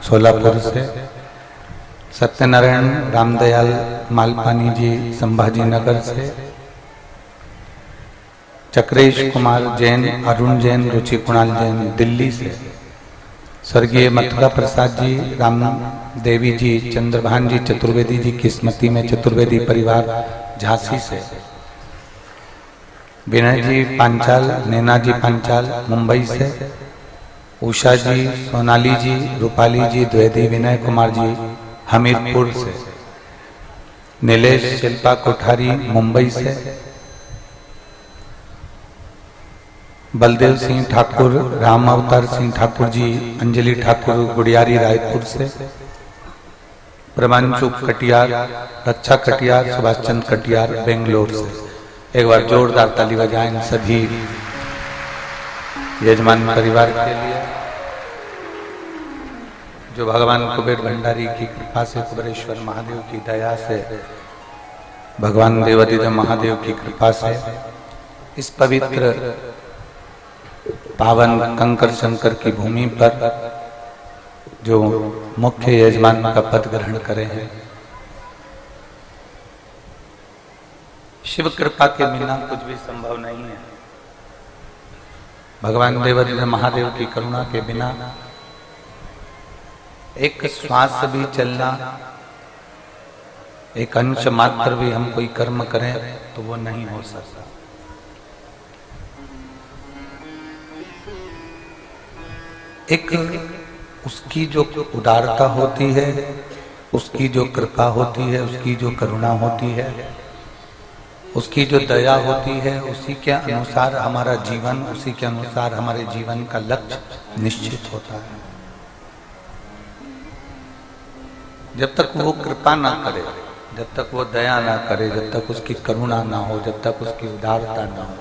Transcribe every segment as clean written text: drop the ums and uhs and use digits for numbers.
सोलापुर से, सत्यनारायण रामदयाल मालपानी जी संभाजी नगर से, चक्रेश कुमार जैन, अरुण जैन, रुचि कुणाल जैन दिल्ली से, स्वर्गीय मथुरा प्रसाद जी, राम देवी जी, चंद्रभान जी चतुर्वेदी जी किस्मती में चतुर्वेदी परिवार झांसी से, विनय जी पांचाल, नैना जी पांचाल मुंबई से, उषा जी, सोनाली जी, रूपाली जी द्विवेदी, विनय कुमार जी हमीरपुर से, नीलेश शिल्पा कोठारी मुंबई से, बलदेव सिंह ठाकुर, राम अवतार सिंह ठाकुर जी, अंजलि ठाकुर गुड़ियारी रायपुर से, प्रमांशु कटियार, रक्षा कटियार, सुभाष चंद्र कटियार बेंगलोर से। एक बार जोरदार ताली बजाएं इन सभी यजमान परिवार के लिए, जो भगवान कुबेर भंडारी की कृपा से, कुबेरेश्वर महादेव की दया से, भगवान देवादिदेव महादेव की कृपा से इस पवित्र पावन कंकर शंकर की भूमि पर जो मुख्य यजमान का पद ग्रहण करे हैं। शिव कृपा के बिना कुछ भी संभव नहीं है। भगवान देवादिदेव महादेव की करुणा के बिना एक श्वास भी चलना, एक अंश मात्र भी हम कोई कर्म करें तो वो नहीं हो सकता। एक उसकी जो उदारता होती है, उसकी जो कृपा होती है, उसकी जो करुणा होती है, उसकी जो दया होती है, उसी के अनुसार हमारा जीवन, उसी के अनुसार हमारे जीवन का लक्ष्य निश्चित होता है। जब तक वो कृपा ना करे, जब तक वो दया ना करे, जब तक उसकी करुणा ना हो, जब तक उसकी उदारता ना हो,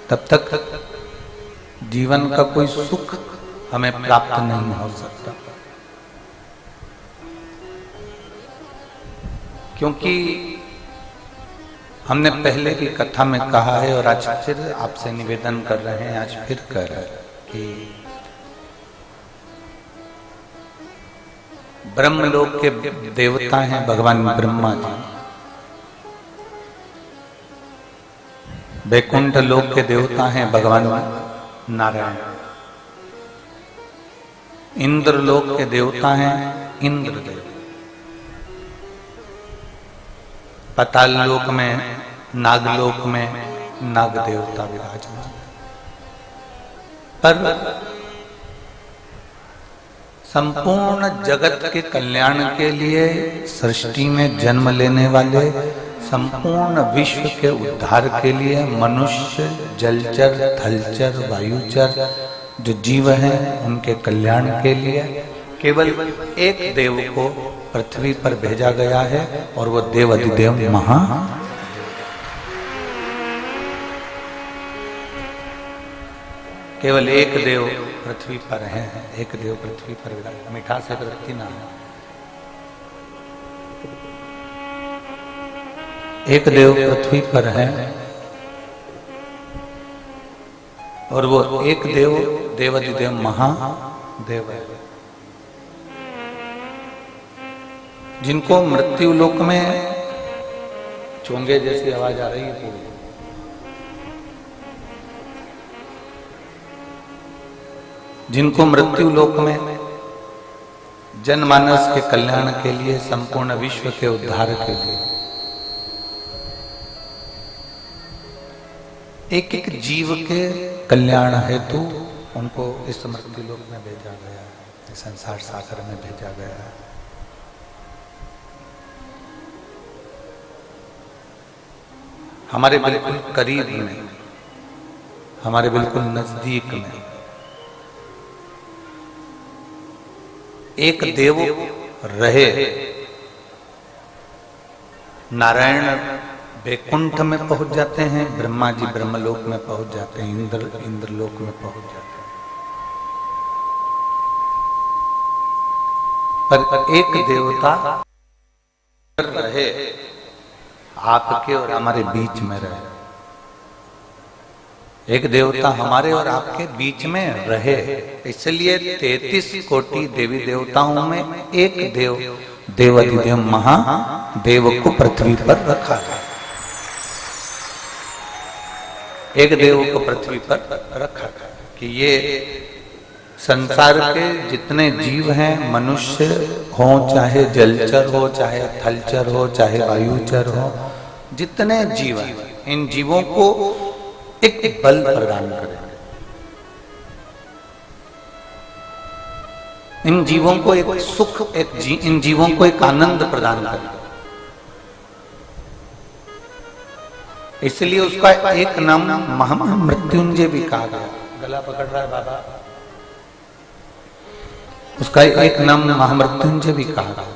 तब तक जीवन का कोई सुख हमें प्राप्त नहीं हो सकता। क्योंकि हमने पहले भी कथा में कहा है और आज फिर आपसे निवेदन कर रहे हैं, आज फिर कह रहे हैं कि ब्रह्मलोक के देवता हैं भगवान ब्रह्मा जी, वैकुंठ लोक के देवता हैं भगवान नारायण, इंद्र लोक के देवता हैं इंद्रदेव, पाताल लोक में, नागलोक में नाग देवता विराजमान। पर संपूर्ण जगत के कल्याण के लिए, सृष्टि में जन्म लेने वाले, संपूर्ण विश्व के उद्धार के लिए मनुष्य, जलचर, थलचर, वायुचर जो जीव हैं उनके कल्याण के लिए केवल एक देव को पृथ्वी पर भेजा गया है और वो देव अधिदेव महा। केवल एक देव पृथ्वी पर है, एक देव पृथ्वी पर विराज। मीठा से वृत्ति ना है, एक देव पृथ्वी पर है और वो एक देव देवाधिदेव महादेव है, जिनको मृत्यु लोक में चोंगे जैसी आवाज आ रही है पूरी, जिनको मृत्यु लोक में जनमानस के कल्याण के लिए, संपूर्ण विश्व के उद्धार के लिए एक एक जीव के कल्याण हेतु उनको इस मृत्यु लोक में भेजा गया है, संसार सागर में भेजा गया है। हमारे बिल्कुल करीब में, हमारे बिल्कुल नजदीक में एक देव रहे। नारायण वैकुंठ में पहुंच जाते हैं, ब्रह्मा जी ब्रह्मलोक में पहुंच जाते हैं, इंद्रलोक में पहुंच जाते हैं। पर एक देवता रहे, आपके और हमारे बीच में रहे। एक देवता हमारे और आपके बीच में रहे। इसलिए 33 कोटि देवी देवताओं में एक देव, देवाधिदेव महादेव को पृथ्वी पर रखा गया। एक देव को पृथ्वी पर रखा गया कि ये संसार के जितने जीव हैं, मनुष्य हो चाहे जलचर हो, चाहे थलचर हो, चाहे वायुचर हो, जितने जीव हैं, इन जीवों को एक बल प्रदान करें, इन जीवों को एक सुख, इन जीवों को एक आनंद प्रदान करें। इसलिए उसका एक नाम महामृत्युंजय भी कहा गया। गला पकड़ रहा है बाबा। उसका एक नाम महामृत्युंजय भी कहा गया।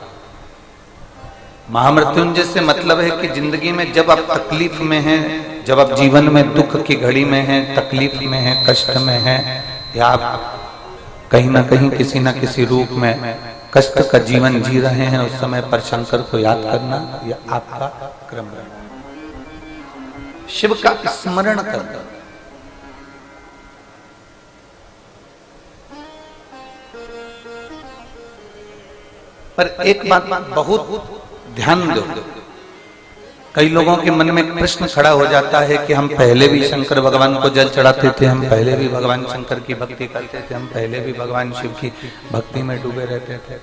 महामृत्युंजय से मतलब है कि जिंदगी में जब आप तकलीफ में हैं, जब आप जीवन में दुख की घड़ी में हैं, तकलीफ में हैं, कष्ट में हैं, या आप कहीं ना कहीं किसी न किसी रूप में कष्ट का जीवन जी रहे हैं, उस समय पर शंकर को याद करना यह आपका क्रम है। शिव का स्मरण करना। पर एक बात बहुत ध्यान दो, कई लोगों के मन में प्रश्न खड़ा हो जाता है कि हम पहले भी शंकर भगवान को जल चढ़ाते थे, हम पहले भी भगवान शंकर की भक्ति करते थे, हम पहले भी भगवान शिव की भक्ति में डूबे रहते थे,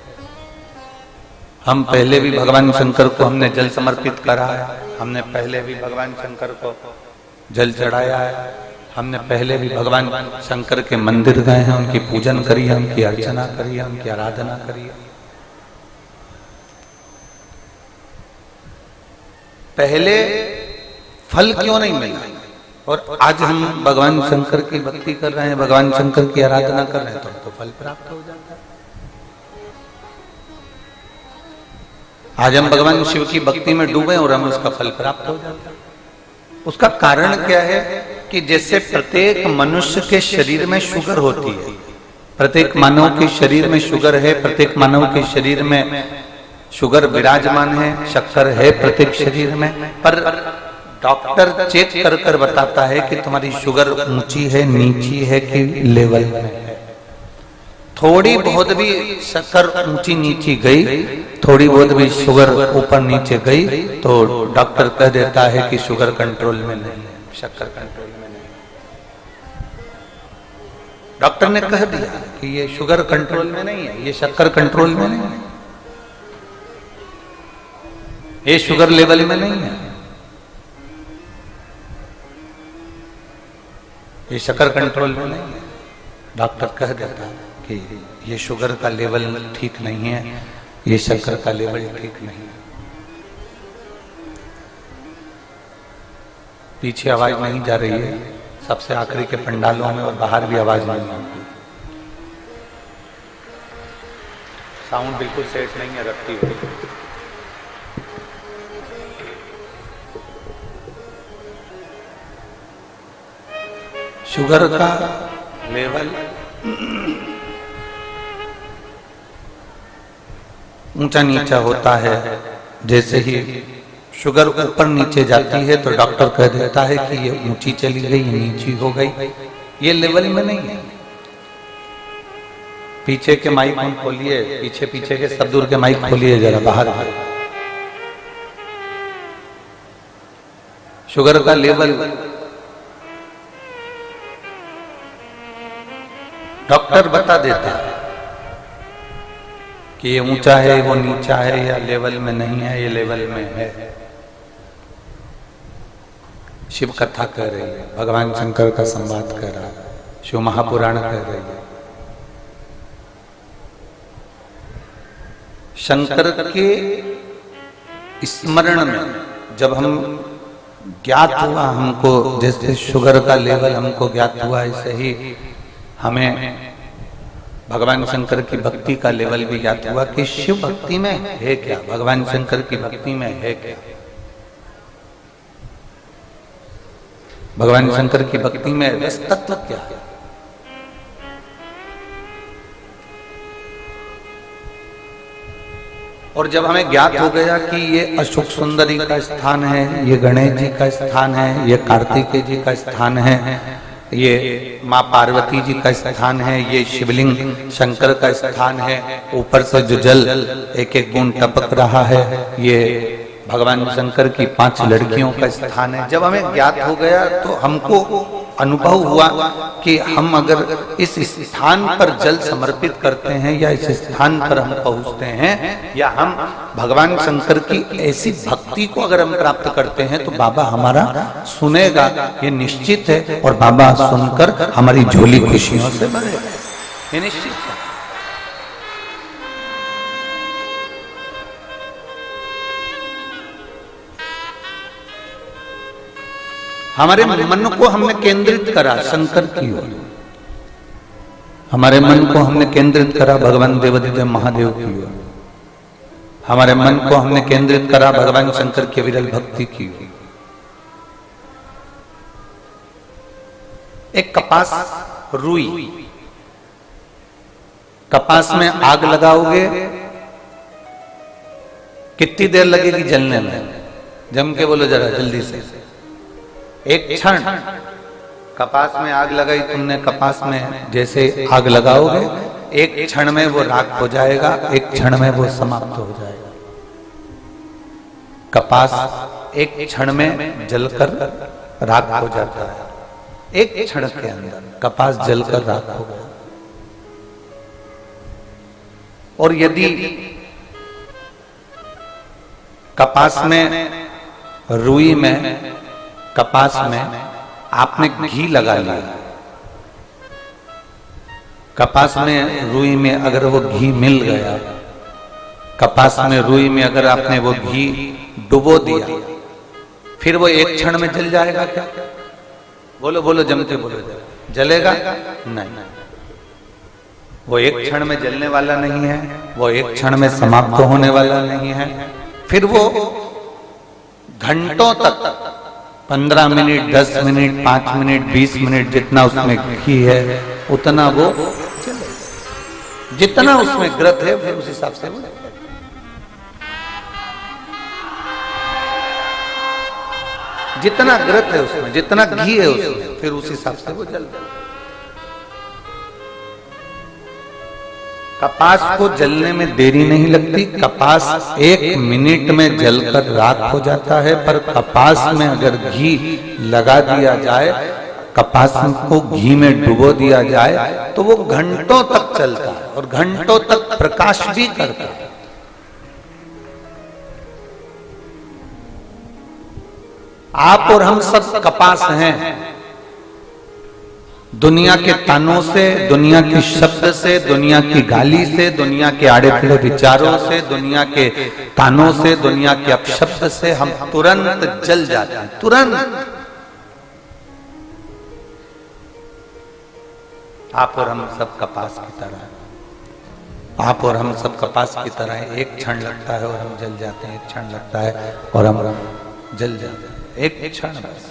हम पहले भी भगवान शंकर को हमने जल समर्पित करा है, हमने पहले भी भगवान शंकर को जल चढ़ाया है, हमने पहले भी भगवान शंकर के मंदिर गए हैं, उनकी पूजन करी है, उनकी अर्चना करी है, उनकी आराधना करी है। पहले फल क्यों नहीं मिला और आज हम भगवान शंकर की भक्ति कर रहे हैं, भगवान शंकर की आराधना कर रहे हैं, तो फल प्राप्त हो जाता है। आज हम भगवान शिव की भक्ति में डूबे और हमें उसका फल प्राप्त हो जाता है। उसका कारण क्या है कि जैसे प्रत्येक मनुष्य के शरीर में शुगर होती है, प्रत्येक मानव के शरीर में शुगर है, प्रत्येक मानव के शरीर में शुगर विराजमान है, शक्कर है प्रत्येक शरीर में, पर डॉक्टर चेक कर कर बताता है कि तुम्हारी शुगर ऊंची है, नीची है कि लेवल में है। थोड़ी बहुत भी शक्कर ऊंची नीची गई, थोड़ी बहुत भी शुगर ऊपर नीचे गई, तो डॉक्टर कह देता है कि शुगर कंट्रोल में नहीं है, शक्कर कंट्रोल में नहीं। डॉक्टर ने कह दिया कि ये शुगर कंट्रोल में नहीं है, ये शक्कर कंट्रोल में नहीं है, ये शुगर लेवल में नहीं है, ये शक्कर कंट्रोल में नहीं है। डॉक्टर कह देता है कि ये शुगर का लेवल ठीक नहीं है, ये शक्कर का लेवल ठीक नहीं है। पीछे आवाज नहीं जा रही है, सबसे आखिरी के पंडालों में और बाहर भी आवाज नहीं आती, साउंड बिल्कुल सेट नहीं है, रखती हुई। शुगर का लेवल ऊंचा नीचा होता है। जैसे ही शुगर ऊपर नीचे जाती है तो डॉक्टर कह देता है कि ये ऊंची चली गई, ये नीची हो गई, ये लेवल में नहीं है। पीछे के माइक हम खोलिए, पीछे पीछे के सब दूर के माइक खोलिए जरा बाहर। शुगर का लेवल डॉक्टर बता देता है कि ये ऊंचा है, वो नीचा है, या लेवल में नहीं है, ये लेवल में है। शिव कथा कह रही है, भगवान शंकर का संवाद कह रहा है, शिव महापुराण कह रही है। शंकर के स्मरण में जब हम ज्ञात हुआ, हमको जैसे शुगर का लेवल हमको ज्ञात हुआ, ऐसे ही हमें भगवान शंकर की भक्ति का लेवल भी ज्ञात हुआ कि शिव भक्ति में है क्या, भगवान शंकर की भक्ति में है क्या, भगवान शंकर की भक्ति में रस तत्व क्या है। और जब हमें ज्ञात हो गया कि ये अशोक सुंदरी का स्थान है, ये गणेश जी का स्थान है, ये कार्तिकेय जी का स्थान है, ये माँ पार्वती जी का स्थान है, ये शिवलिंग शंकर का स्थान है। ऊपर से जो जल एक एक बूंद टपक रहा है, ये भगवान शंकर की 5 लड़कियों का स्थान है। जब हमें ज्ञात हो गया तो हमको अनुभव हुआ कि हम अगर इस स्थान पर जल समर्पित करते हैं या इस स्थान पर हम पहुंचते हैं या हम भगवान शंकर की ऐसी भक्ति को अगर हम प्राप्त करते हैं तो बाबा हमारा सुनेगा, ये निश्चित है। और बाबा सुनकर हमारी झोली खुशियों से भरेगा, ये निश्चित है। हमारे मन को हमने केंद्रित करा शंकर की ओर, हमारे मन को हमने केंद्रित करा भगवान देवादिदेव महादेव की ओर, हमारे मन को हमने केंद्रित करा भगवान शंकर की विरल भक्ति की ओर। एक कपास रुई, कपास में आग लगाओगे कितनी देर लगेगी जलने में? जम के बोलो जरा जल्दी से। एक क्षण कपास में आग लगाई तुमने, कपास में जैसे आग लगाओगे एक क्षण में वो राख हो जाएगा, एक क्षण में वो समाप्त हो जाएगा। कपास एक क्षण में जलकर राख हो जाता है, एक क्षण के अंदर कपास जलकर राख हो गया। और यदि कपास में, रुई में, कपास में आपने घी लगा लिया, कपास में रुई में अगर वो घी मिल गया, कपास में रुई में अगर आपने वो घी डुबो दिया, फिर वो एक क्षण में जल जाएगा क्या? बोलो बोलो जम के बोलो, जलेगा नहीं। वो एक क्षण में जलने वाला नहीं है, वो एक क्षण में समाप्त होने वाला नहीं है। फिर वो घंटों तक 15 मिनट, 10 मिनट, 5 मिनट, 20 मिनट, जितना उसमें घी है उतना वो, जितना उसमें ग्रत है फिर उस हिसाब से वो, जितना ग्रत है उसमें, जितना घी है उसमें, फिर उस हिसाब से वो जल जाए। कपास को जलने में देरी नहीं लगती, कपास 1 मिनट में जलकर राख हो जाता है। पर कपास में अगर घी लगा दिया जाए, कपास को घी में डुबो दिया जाए तो वो घंटों तक चलता है और घंटों तक प्रकाश भी करता है। आप और हम सब कपास हैं। दुनिया के तानों से, दुनिया के शब्द से, दुनिया की गाली से, दुनिया के आड़े टेढ़े विचारों से, दुनिया के तानों से, दुनिया के अपशब्द से हम तुरंत जल जाते हैं, तुरंत। आप और हम सब कपास की तरह, आप और हम सब कपास की तरह। एक क्षण लगता है और हम जल जाते हैं, एक क्षण लगता है और हम जल जाते हैं, एक क्षण बस।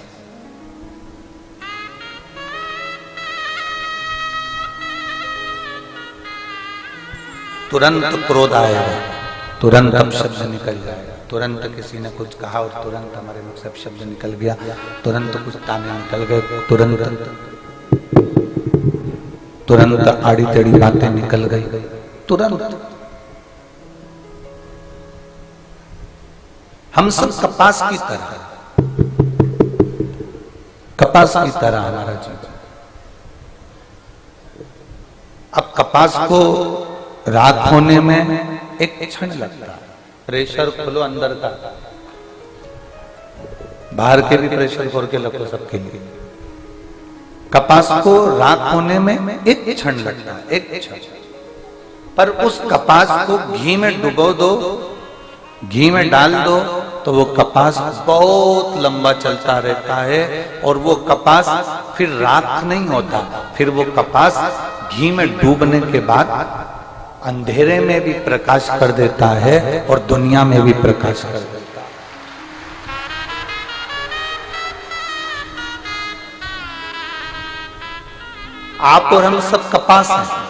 तुरंत क्रोध आएगा, तुरंत अपशब्द निकल जाएगा, तुरंत किसी ने कुछ कहा और तुरंत हमारे मुख से अपशब्द निकल गया, तुरंत कुछ ताने निकल गए, तुरंत आड़ी टेढ़ी बातें निकल गई, तुरंत। हम सब कपास की तरह, कपास की तरह हमारा जीवन। अब कपास को राख होने में एक क्षण लगता है। प्रेशर खोलो अंदर का, बाहर के भी प्रेशर खोल के रखो सबके लिए। कपास को राख होने में एक क्षण लगता है, एक क्षण। पर उस कपास को घी में डुबो दो, घी में डाल दो तो वो कपास बहुत लंबा चलता रहता है। और वो कपास फिर राख नहीं होता, फिर वो कपास घी में डूबने के बाद अंधेरे में भी प्रकाश कर देता है और दुनिया में भी प्रकाश कर देता है। आप और हम सब कपास हैं,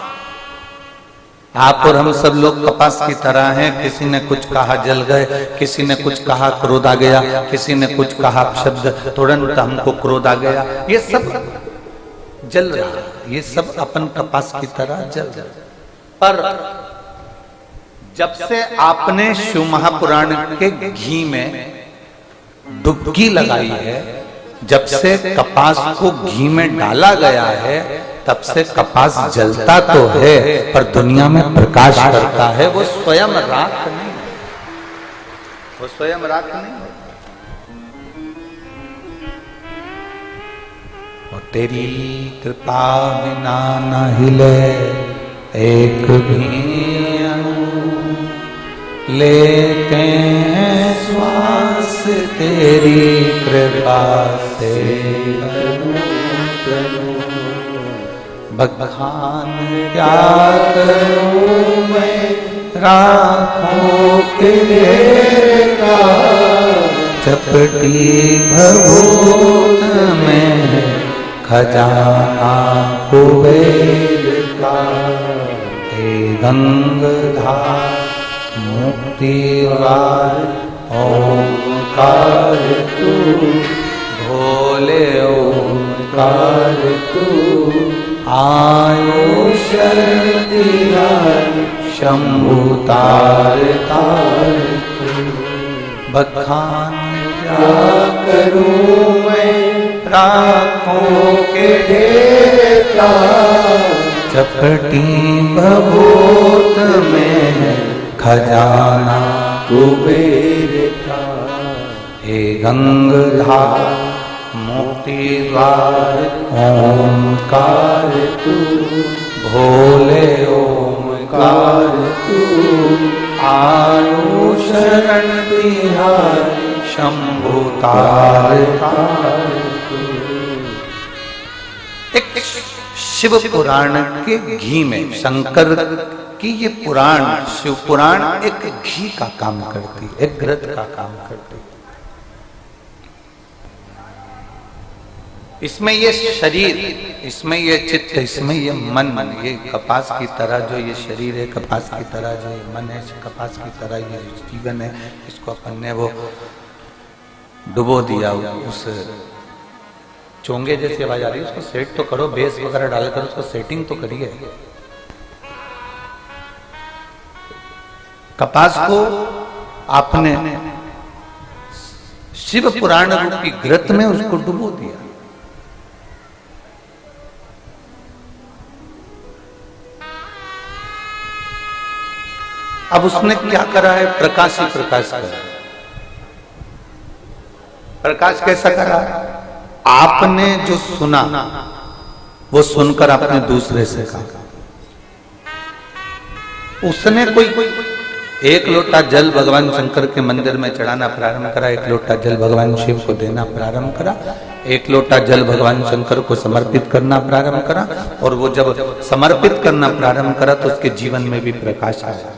आप और हम सब लोग कपास की तरह हैं। किसी ने कुछ कहा जल गए, किसी ने कुछ कहा क्रोध आ गया, किसी ने कुछ कहा शब्द तुरंत हमको क्रोध आ गया। ये सब जल रहा है, ये सब अपन कपास की तरह जल रहा है। पर जब से आपने शिव महापुराण के घी में डुबकी लगाई है, जब से कपास को घी में डाला गया है, तब से कपास जलता तो है पर दुनिया में प्रकाश करता है। वो स्वयं राख नहीं, वो स्वयं राख नहीं। और तेरी कृपा बिना न हिले एक भी अणु, लेते हैं श्वास तेरी कृपा से। बखान क्या करूं मैं राखों के का, चपटी भभूत में खजाना कुबेर का। हे गंगाधार मुक्ति द्वार ओंकार तू, भोले ओंकार तू। आयो शरण तेरा शंभु तार तार तू। बखान क्या करूं मैं राखों के ढेर का, चपटी भभूत में खजाना कुबेर का। हे गंगाधार मुक्ति द्वार ओंकार तू, भोले ओंकार तू। आयो शरण तिहार शंभु तार तार तू। एक शिव पुराण के घी में शंकर की ये पुराण, शिव पुराण एक घी का काम करती, एक घृत का काम करती। इसमें ये शरीर, इसमें ये चित्त, इसमें ये मन, ये कपास की तरह जो ये शरीर है, कपास की तरह जो ये मन है, कपास की तरह ये जीवन है, इसको अपन ने वो डुबो दिया उस चोंगे जैसी आवाज आ रही है, उसको सेट तो करो, बेस वगैरह डालकर उसको सेटिंग तो करिए। कपास को आपने शिव पुराण रूपी घृत में उसको डुबो दिया। अब उसने क्या करा है? प्रकाश ही प्रकाश करा। प्रकाश कैसा करा? आपने जो सुना वो सुनकर आपने दूसरे से कहा। उसने कोई एक लोटा जल भगवान शंकर के मंदिर में चढ़ाना प्रारंभ करा, एक लोटा जल भगवान शिव को देना प्रारंभ करा, एक लोटा जल भगवान शंकर को समर्पित करना प्रारंभ करा। और वो जब समर्पित करना प्रारंभ करा तो उसके जीवन में भी प्रकाश आया,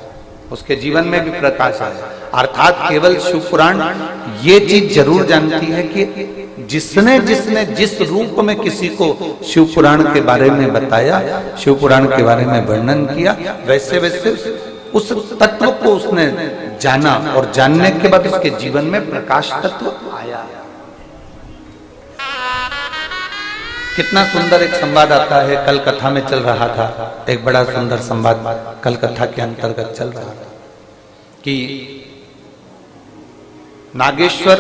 उसके जीवन में भी प्रकाश आया। अर्थात केवल शिव पुराण ये चीज जरूर जानती है कि जिसने जिसने जिस रूप में किसी को शिव पुराण के बारे में बताया, शिव पुराण के बारे में वर्णन किया, वैसे वैसे उस तत्व को उसने जाना और जानने के बाद उसके जीवन में प्रकाश तत्व आया। कितना सुंदर एक संवाद आता है, कल कथा में चल रहा था, एक बड़ा सुंदर संवाद कल कथा के अंतर्गत चल रहा था कि नागेश्वर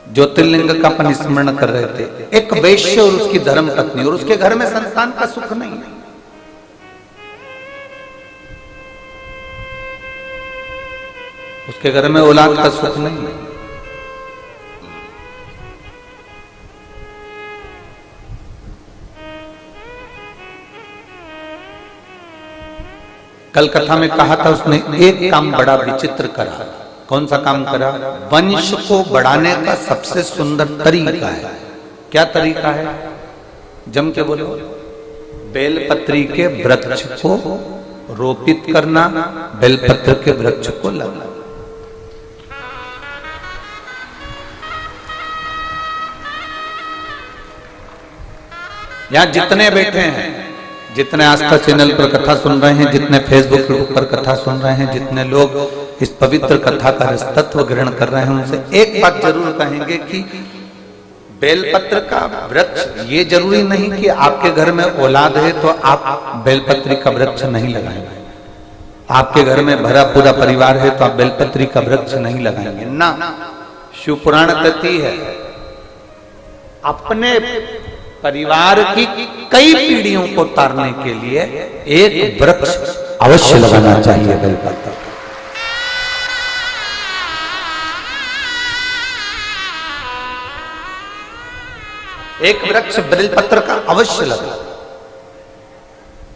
ज्योतिर्लिंग का अपन स्मरण कर रहे थे। एक वैश्य और उसकी धर्म पत्नी, और उसके घर में संतान का सुख नहीं है। उसके घर में औलाद का सुख नहीं है। कल कथा में कहा था उसने एक काम बड़ा विचित्र करा। कौन सा काम करा? वंश को बढ़ाने का सबसे सुंदर तरीका है। क्या तरीका है? जम के बोलो। बेलपत्री के वृक्ष को रोपित करना, बेलपत्र के वृक्ष को लगाना। यहां जितने बैठे हैं, जितने आस्था चैनल पर कथा सुन रहे हैं, जितने फेसबुक पर कथा सुन रहे हैं, जितने लोग इस पवित्र कथा का तत्व ग्रहण कर रहे हैं, उनसे एक बात जरूर कहेंगे कि बेलपत्र का वृक्ष, ये जरूरी नहीं कि आपके घर में औलाद है तो आप बेलपत्री का वृक्ष नहीं लगाएंगे। आपके घर में भरा पूरा परिवार है तो आप बेलपत्री का वृक्ष नहीं लगाएंगे ना। शिव पुराण कहती है अपने परिवार की कई पीढ़ियों को तारने के लिए एक वृक्ष अवश्य लगाना चाहिए बेलपत्र। एक वृक्ष बेलपत्र का अवश्य लगा,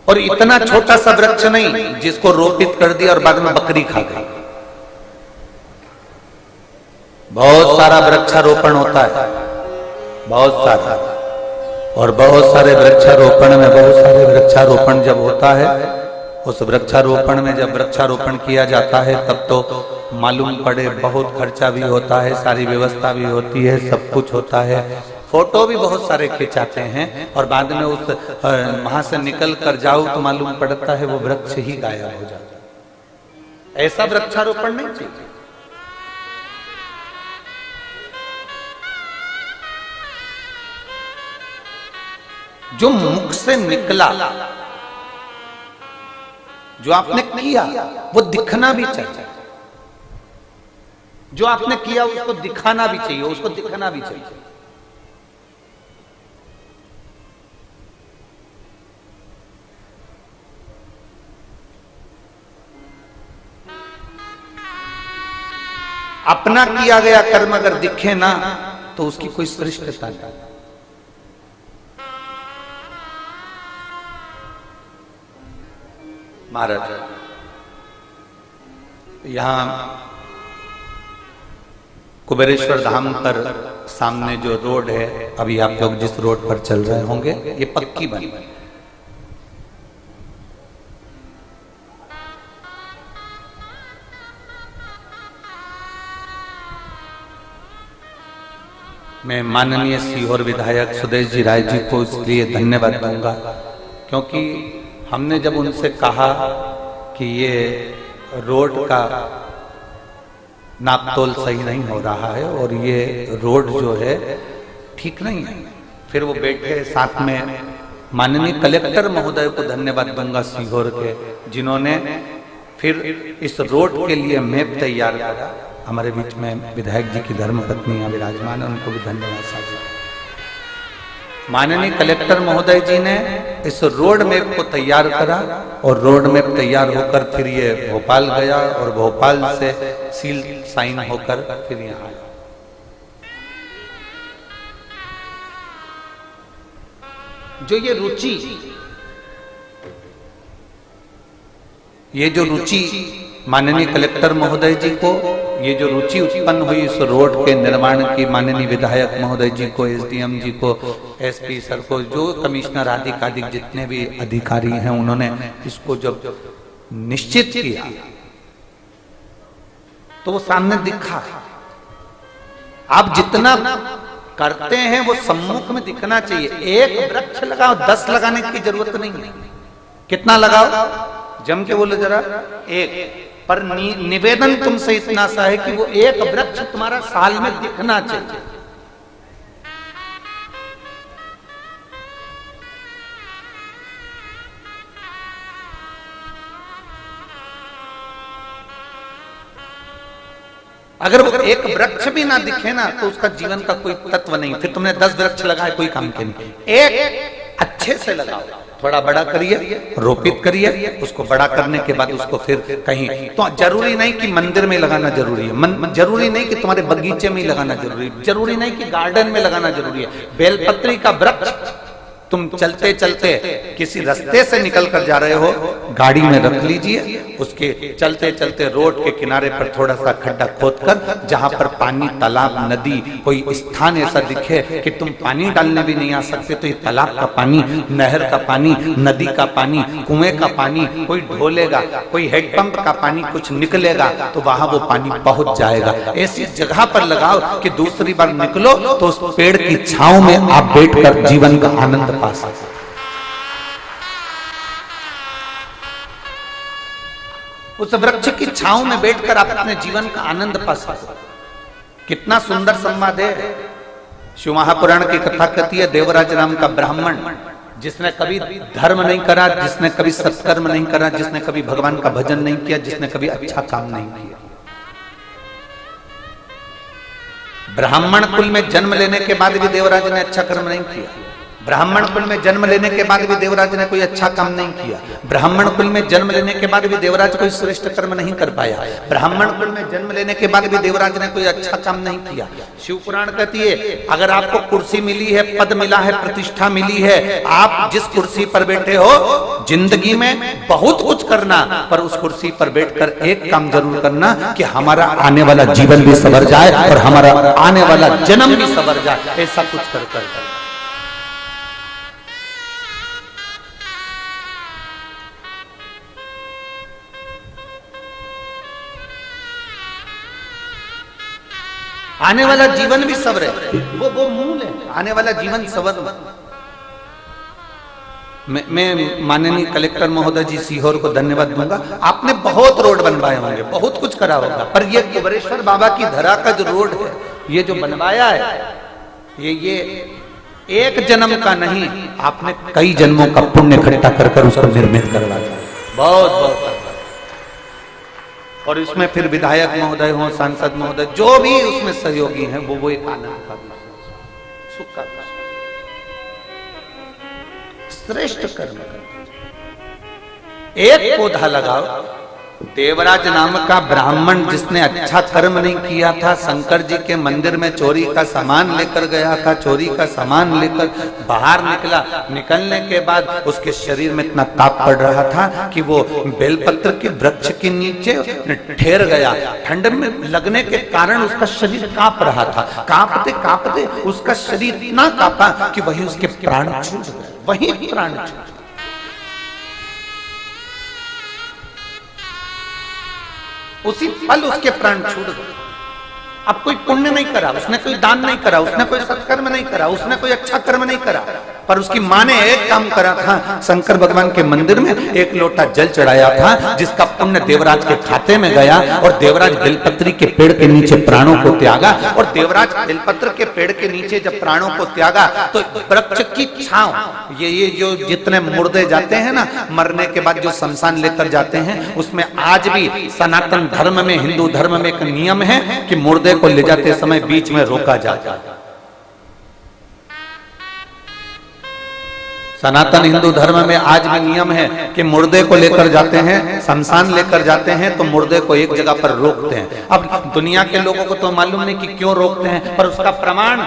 और इतना छोटा सा वृक्ष नहीं जिसको रोपित कर दिया और बाद में बकरी खा गई। बहुत सारा वृक्षारोपण होता है, बहुत सारा, और बहुत सारे वृक्षारोपण में, बहुत सारे वृक्षारोपण जब होता है, उस वृक्षारोपण में जब वृक्षारोपण किया जाता है तब तो मालूम पड़े बहुत खर्चा भी होता है, सारी व्यवस्था भी होती है, सब कुछ होता है, फोटो भी बहुत सारे खिंचाते हैं, और बाद में उस वहां से निकल कर जाओ तो मालूम पड़ता है वो वृक्ष ही गायब हो जाता है। ऐसा वृक्षारोपण नहीं चाहिए। जो मुख से निकला, जो आपने किया, वो दिखना भी चाहिए। जो आपने किया उसको दिखाना भी चाहिए, उसको दिखना भी चाहिए। अपना किया गया कर्म अगर दिखे ना तो उसकी कोई श्रेष्ठता नहीं। महाराज यहां कुबेरेश्वर धाम पर सामने जो रोड है, अभी आप लोग जिस रोड पर चल रहे होंगे, ये पक्की बनी। मैं माननीय सीहोर विधायक सुदेश जी राय जी को इसलिए धन्यवाद दूंगा क्योंकि हमने जब उनसे कहा कि ये रोड का नापतोल सही नहीं हो रहा है और ये रोड जो है ठीक नहीं है, फिर वो बैठे साथ में माननीय कलेक्टर महोदय को धन्यवाद दूंगा सीहोर के, जिन्होंने फिर इस रोड के लिए मैप तैयार करा। हमारे बीच में विधायक जी की धर्मपत्नी यहाँ विराजमान है, उनको भी धन्यवाद साझा। माननीय कलेक्टर महोदय जी ने इस रोड मैप को तैयार करा और रोड मैप तैयार होकर फिर ये भोपाल गया और भोपाल से सील साइन होकर फिर यहाँ आया। जो ये रुचि, ये जो रुचि माननीय कलेक्टर महोदय जी को, ये जो रुचि उत्पन्न हुई इस रोड के निर्माण की, माननीय विधायक महोदय जी को, एसडीएम जी को, एसपी सर को, जो कमिश्नर आदि जितने भी अधिकारी हैं, उन्होंने इसको जब निश्चित किया तो वो सामने दिखा। आप जितना करते हैं वो सम्मुख में दिखना चाहिए। एक वृक्ष लगाओ, 10 लगाने की जरूरत नहीं है। कितना लगाओ, जम के बोलो जरा, एक। पर निवेदन तुमसे इतना सा है कि वो एक वृक्ष तुम्हारा साल में दिखना चाहिए। अगर वो एक वृक्ष भी ना दिखे ना तो उसका जीवन का कोई तत्व नहीं। फिर तुमने 10 वृक्ष लगाए, कोई काम के नहीं। एक अच्छे से लगाओ, थोड़ा बड़ा करिए, रोपित करिए, उसको बड़ा करने के बाद उसको फिर कहीं, तो जरूरी नहीं कि मंदिर में लगाना जरूरी है, जरूरी नहीं कि तुम्हारे बगीचे में ही लगाना जरूरी है, जरूरी नहीं कि गार्डन में लगाना जरूरी है। बेलपत्री का वृक्ष तुम चलते चलते किसी रास्ते से निकल कर जा रहे हो, गाड़ी में रख लीजिए, उसके चलते चलते रोड के किनारे पर थोड़ा सा खड्डा खोदकर, जहां पर पानी, तालाब, नदी, कोई स्थान ऐसा दिखे कि तुम पानी डालने भी नहीं आ सकते, तो ये तालाब का पानी, नहर का पानी, नदी का पानी, कुएं का पानी कोई ढोलेगा, कोई हेडपंप का पानी कुछ निकलेगा, तो वहां वो पानी पहुंच जाएगा। ऐसी जगह पर लगाओ कि दूसरी बार निकलो तो उस पेड़ की छांव में आप बैठकर जीवन का आनंद पा सकते। उस वृक्ष की छांव में बैठकर आप अपने जीवन का आनंद पा सकते। कितना सुंदर संवाद है। शिव महापुराण की कथा कहती है, देवराज नाम का ब्राह्मण जिसने कभी धर्म नहीं करा, जिसने कभी सत्कर्म नहीं करा, जिसने कभी भगवान का भजन नहीं किया, जिसने कभी अच्छा काम नहीं किया, ब्राह्मण कुल में जन्म लेने के बाद भी देवराज ने अच्छा कर्म नहीं किया। ब्राह्मण कुल में जन्म लेने के बाद भी देवराज ने कोई अच्छा काम नहीं किया। ब्राह्मण कुल में जन्म लेने के बाद भी देवराज कोई श्रेष्ठ कर्म नहीं कर पाया। ब्राह्मण कुल में जन्म लेने के बाद भी देवराज ने कोई अच्छा काम नहीं किया। शिव पुराण कहती है, अगर आपको कुर्सी मिली है, पद मिला है, प्रतिष्ठा मिली है, आप जिस कुर्सी पर बैठे हो, जिंदगी में बहुत कुछ करना, पर उस कुर्सी पर बैठकर एक काम जरूर करना कि हमारा आने वाला जीवन भी सवर जाए और हमारा आने वाला जन्म भी सवर जाए। ऐसा कुछ कर आने वाला जीवन भी सवर है, वो मूल है। आने वाला जीवन सवर। मैं माननीय कलेक्टर महोदय जी सीहोर को धन्यवाद दूंगा। आपने बहुत रोड बनवाए होंगे, बहुत कुछ करा होगा, पर ये कुबेरेश्वर बाबा की धरा का जो रोड है, ये जो बनवाया है, ये एक जन्म का नहीं, आपने कई जन्मों का पुण्य इकट्ठा कर उसको निर्मित करवाया। बहुत बहुत। और इसमें फिर विधायक महोदय हो, सांसद महोदय, जो भी उसमें सहयोगी हैं, वो एक आनंद का सुख का श्रेष्ठ कर्म करते। एक पौधा लगाओ। देवराज नाम का ब्राह्मण जिसने अच्छा कर्म नहीं किया था, शंकर जी के मंदिर में चोरी का सामान लेकर गया था, चोरी का सामान लेकर बाहर निकला, निकलने के बाद उसके शरीर में इतना ताप पड़ रहा था कि वो बेलपत्र के वृक्ष के नीचे ठहर गया। ठंड में लगने के कारण उसका शरीर कांप रहा था। कांपते कांपते उसका शरीर इतना कांपा कि वही उसके प्राण छूट गए, वही प्राण छूट। उसी पल उसके प्राण छूट गए। अब कोई पुण्य नहीं करा, उसने कोई दान नहीं करा, उसने कोई सत्कर्म नहीं करा, उसने कोई अच्छा कर्म नहीं करा, पर उसकी माँ ने एक काम करा था। शंकर भगवान के मंदिर में एक लोटा जल चढ़ाया था, जिसका पुण्य देवराज के खाते में गया, और देवराज बेलपत्री के पेड़ के नीचे प्राणों को त्यागा। और देवराज बेलपत्र के पेड़ के नीचे जब प्राणों को त्यागा, तो वृक्ष की छांव, ये जो जितने मुर्दे जाते हैं ना, मरने के बाद जो शमशान लेकर जाते हैं, उसमें आज भी सनातन धर्म में, हिंदू धर्म में एक नियम है कि मुर्दे को ले जाते समय बीच में रोका जाता है। सनातन हिंदू धर्म में आज भी नियम है कि मुर्दे को लेकर जाते हैं, शमशान लेकर जाते हैं, तो मुर्दे को एक जगह पर रोकते हैं। अब दुनिया के लोगों को तो मालूम नहीं कि क्यों रोकते हैं, पर उसका प्रमाण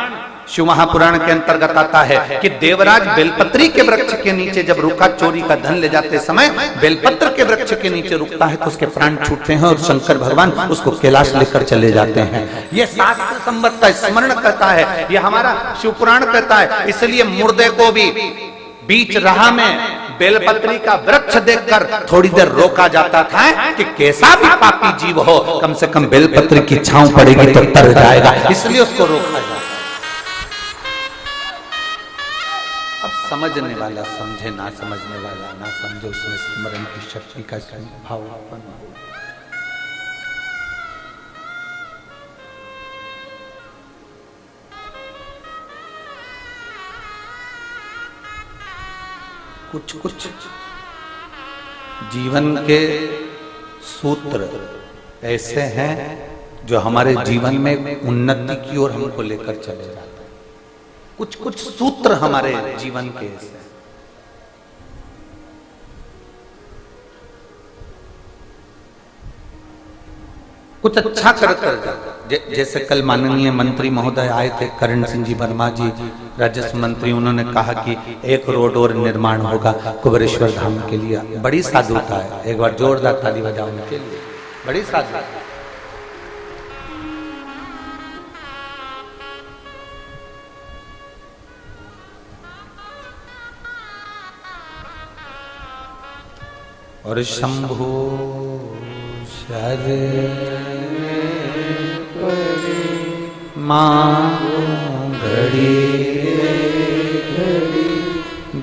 शिव महापुराण के अंतर्गत आता है कि देवराज बेलपत्री के वृक्ष के नीचे जब रुका, चोरी का धन ले जाते समय बेलपत्र के वृक्ष के नीचे रुकता है, तो उसके प्राण छूटते हैं और शंकर भगवान उसको कैलाश लेकर चले जाते हैं। ये शास्त्र संबद्ध का स्मरण करता है, ये हमारा शिव पुराण कहता है। इसलिए मुर्दे को भी बीच राह में बेलपत्री का वृक्ष देखकर थोड़ी देर रोका जाता था कि कैसा भी पापी जीव हो, कम से कम बेलपत्री की छांव पड़ेगी तो तर जाएगा, इसलिए उसको रोका जाता। अब समझने वाला समझे, ना समझने वाला ना समझे, उसमें स्मरण की शक्ति का भाव उत्पन्न हो। कुछ कुछ जीवन के सूत्र ऐसे हैं जो हमारे जीवन में उन्नति की ओर हमको लेकर चले जाते हैं। कुछ कुछ सूत्र हमारे जीवन के ऐसे, कुछ अच्छा कर जैसे कल माननीय मंत्री महोदय आए थे, करण सिंह जी वर्मा जी, राजस्व मंत्री, उन्होंने कहा कि एक रोड और निर्माण होगा कुबेरेश्वर धाम के लिए। बड़ी साधुता है, एक बार जोरदार ताली बजाओ उनके लिए, बड़ी साधुता। और शंभो घड़ी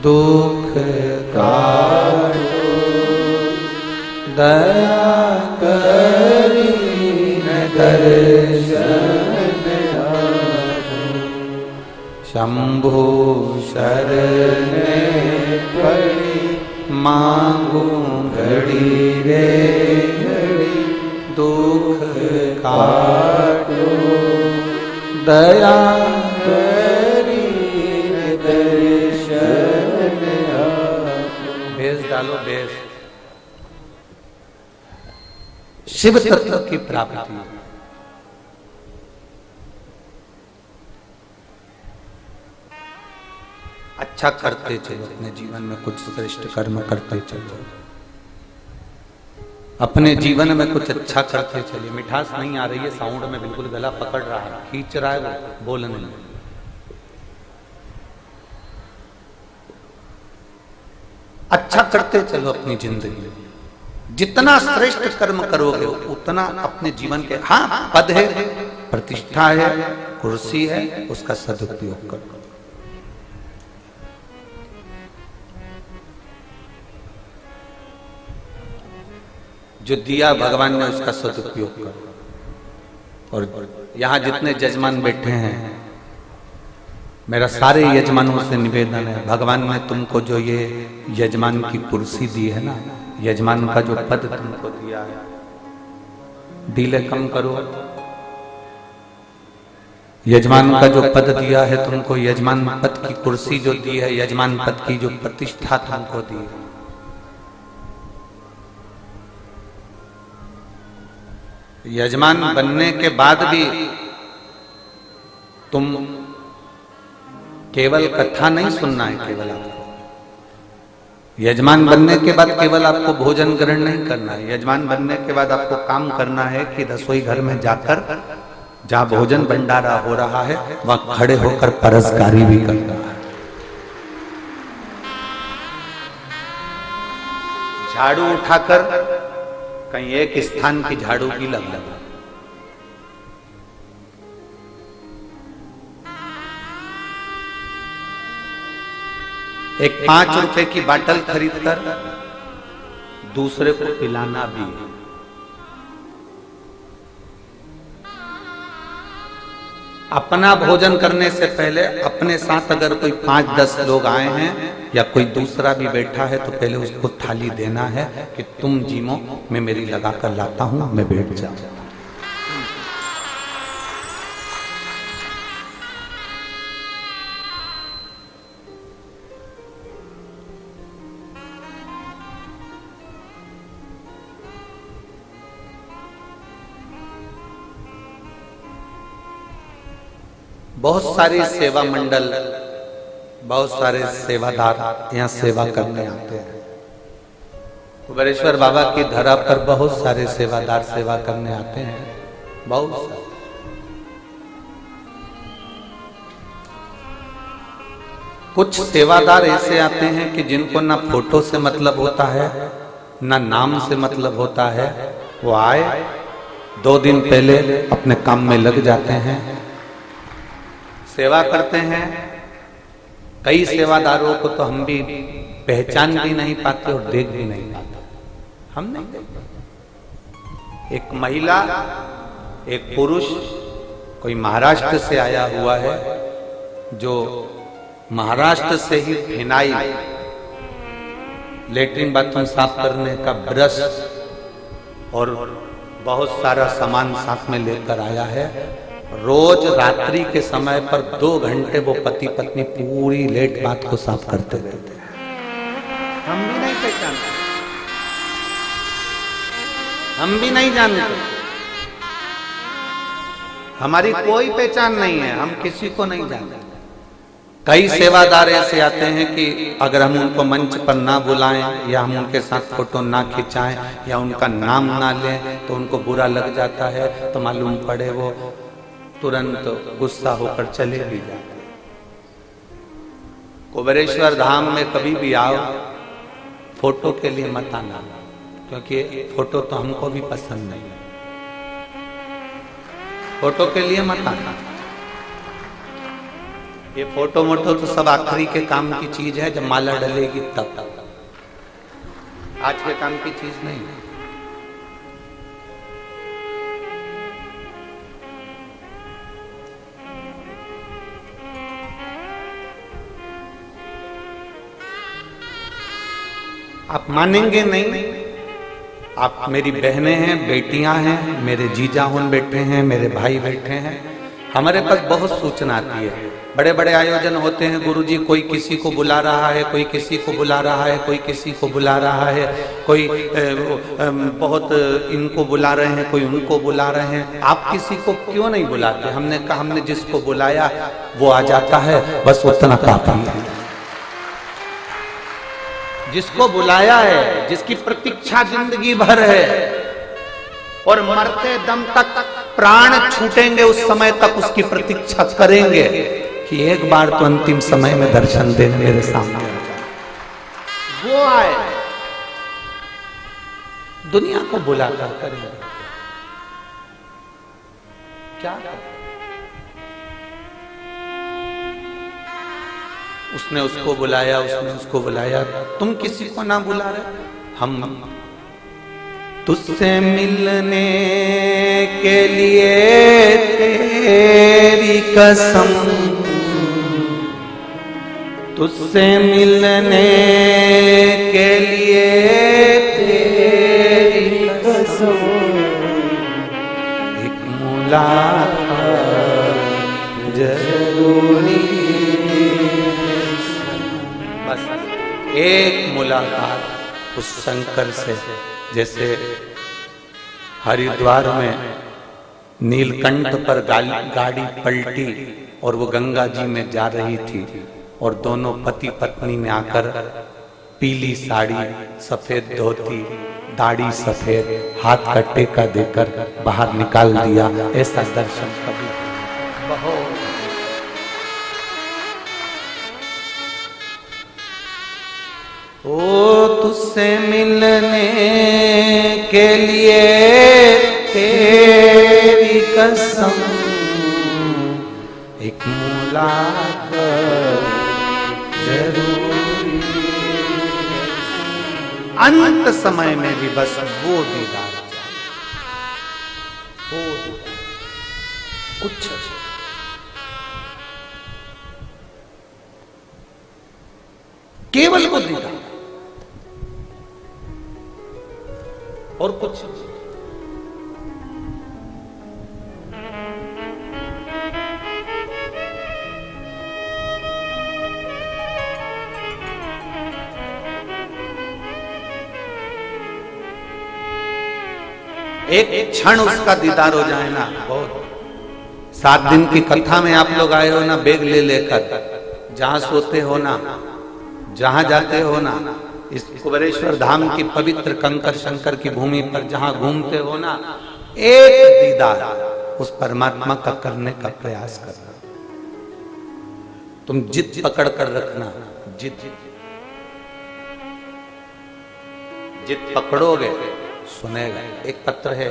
दुख काटो, दया करी दर्शन शंभु शरण पड़ी, मांगू घड़ी रे घड़ी, दुख काटो दया करी दर्शन आपो। भेष डालो भेष। शिव तत्व की प्राप्ति। अच्छा करते चलो, अपने जीवन में कुछ श्रेष्ठ कर्म करते चलो, अपने जीवन में कुछ अच्छा करते चलिए। मिठास नहीं आ रही है, साउंड में बिल्कुल गला पकड़ रहा है, खींच रहा है वो बोलने में। अच्छा करते चलो अपनी जिंदगी में। जितना श्रेष्ठ कर्म करोगे उतना अपने जीवन के, हाँ पद है, प्रतिष्ठा है, कुर्सी है, उसका सदुपयोग करो। जो दिया भगवान ने उसका सदुपयोग करो। और यहाँ जितने यजमान बैठे हैं, मेरा सारे यजमानों से निवेदन है, भगवान ने तुमको जो ये यजमान की कुर्सी दी है ना, यजमान का जो पद तुमको दिया है, डीले कम करो। यजमान का जो पद दिया है तुमको, यजमान पद की कुर्सी जो दी है, यजमान पद की जो प्रतिष्ठा तुमको दी है, यजमान बनने के बाद भी तुम केवल कथा नहीं सुनना है, केवल आपको यजमान बनने के बाद केवल आपको भोजन ग्रहण नहीं करना है। यजमान बनने के बाद आपको काम करना है कि रसोई घर में जाकर जहां भोजन भंडारा हो रहा है वहां खड़े होकर परसगारी भी करना है। झाड़ू उठाकर कहीं एक स्थान की झाड़ू भी लगा। एक 5 रुपए की बाटल खरीदकर दूसरे को पिलाना भी। अपना भोजन करने से पहले अपने साथ अगर कोई 5-10 लोग आए हैं या कोई दूसरा भी बैठा है तो पहले उसको थाली देना है कि तुम जीमो, मैं मेरी लगा कर लाता हूं, मैं बैठ जाऊं। बहुत सारे सेवा मंडल, बहुत सारे सेवादार यहाँ सेवा करने आते हैं। कुबेरेश्वर बाबा की धरा पर बहुत सारे सेवादार सेवा करने आते हैं, बहुत सारे। कुछ सेवादार ऐसे आते हैं कि जिनको ना फोटो से मतलब होता है, ना नाम से मतलब होता है। वो आए 2 दिन पहले अपने काम में लग जाते हैं, सेवा करते हैं। कई सेवादारों को तो हम भी पहचान भी नहीं पाते और देख भी नहीं पाते, हम नहीं देखते। एक महिला, एक पुरुष, कोई महाराष्ट्र से आया हुआ है, जो महाराष्ट्र से ही फिनाइल, लेटरिन बाथरूम साफ करने का ब्रश और बहुत सारा सामान साथ में लेकर आया है। रोज रात्रि के समय पर 2 घंटे वो पति पत्नी पूरी लेट बात को साफ करते रहते हैं। हम भी नहीं पहचानते, हम भी नहीं जानते, हमारी कोई पहचान नहीं है, हम किसी को नहीं जानते। कई सेवादार ऐसे आते हैं कि अगर हम उनको मंच पर ना बुलाएं या हम उनके साथ फोटो ना खिंचाएं या उनका नाम ना लें तो उनको बुरा लग जाता है, तो मालूम पड़े वो तुरंत गुस्सा होकर चले भी जाते। कुबेरेश्वर धाम में कभी भी आओ, फोटो के लिए मत आना, क्योंकि फोटो तो हमको भी पसंद नहीं है। फोटो के लिए मत आना। ये फोटो मोटो तो सब आखिरी के काम की चीज है, जब माला डलेगी तब। आज के काम की चीज नहीं है। आप मानेंगे नहीं। आप मेरी बहनें हैं, बेटियां हैं, मेरे जीजा उन बैठे हैं, मेरे भाई बैठे हैं। हमारे पास बहुत सूचना आती है, बड़े बड़े आयोजन होते हैं गुरुजी, कोई किसी को बुला रहा है, कोई किसी को बुला रहा है, कोई किसी को बुला रहा है, कोई बहुत इनको बुला रहे हैं, कोई उनको बुला रहे हैं। आप किसी को क्यों नहीं बुलाते? हमने कहा हमने जिसको बुलाया वो आ जाता है, बस उतना काफी है। जिसको बुलाया है, जिसकी प्रतीक्षा जिंदगी भर है और मरते दम तक प्राण छूटेंगे उस समय तक उसकी प्रतीक्षा करेंगे कि एक बार तो अंतिम समय में दर्शन देने मेरे सामने आ जाए, वो आए। दुनिया को बुलाकर करेंगे क्या? उसने उसको बुलाया, उसने उसको बुलाया, तुम किसी को ना बुला रहे। हम तुझसे मिलने के लिए तेरी कसम, तुझसे मिलने के लिए तेरी कसम, एक मुलाकात जरूरी, बस एक मुलाकात उस शंकर से। जैसे हरिद्वार में नीलकंठ पर गाड़ी पलटी और वो गंगा जी में जा रही थी और दोनों पति पत्नी ने आकर पीली साड़ी, सफेद धोती, दाढ़ी सफेद, हाथ का टेका देकर बाहर निकाल दिया। ऐसा दर्शन कभी बहुत। ओ तुझसे मिलने के लिए तेरी कसम, एक मुलाकात जरूरी, अंत समय में भी बस वो दीदार चाहिए, वो कुछ केवल वो दीदार और कुछ। एक क्षण उसका दीदार हो जाए ना, बहुत। 7 दिन की कथा में आप लोग आए हो ना, बैग ले लेकर, जहां सोते हो ना, जहां जाते हो ना, इस कुबेरेश्वर धाम की पवित्र कंकर शंकर की भूमि पर जहां घूमते हो ना, एक दीदार उस परमात्मा का करने का प्रयास करना। तुम जिद पकड़ कर रखना, जिद जिद पकड़ोगे सुनेगा। एक पत्र है,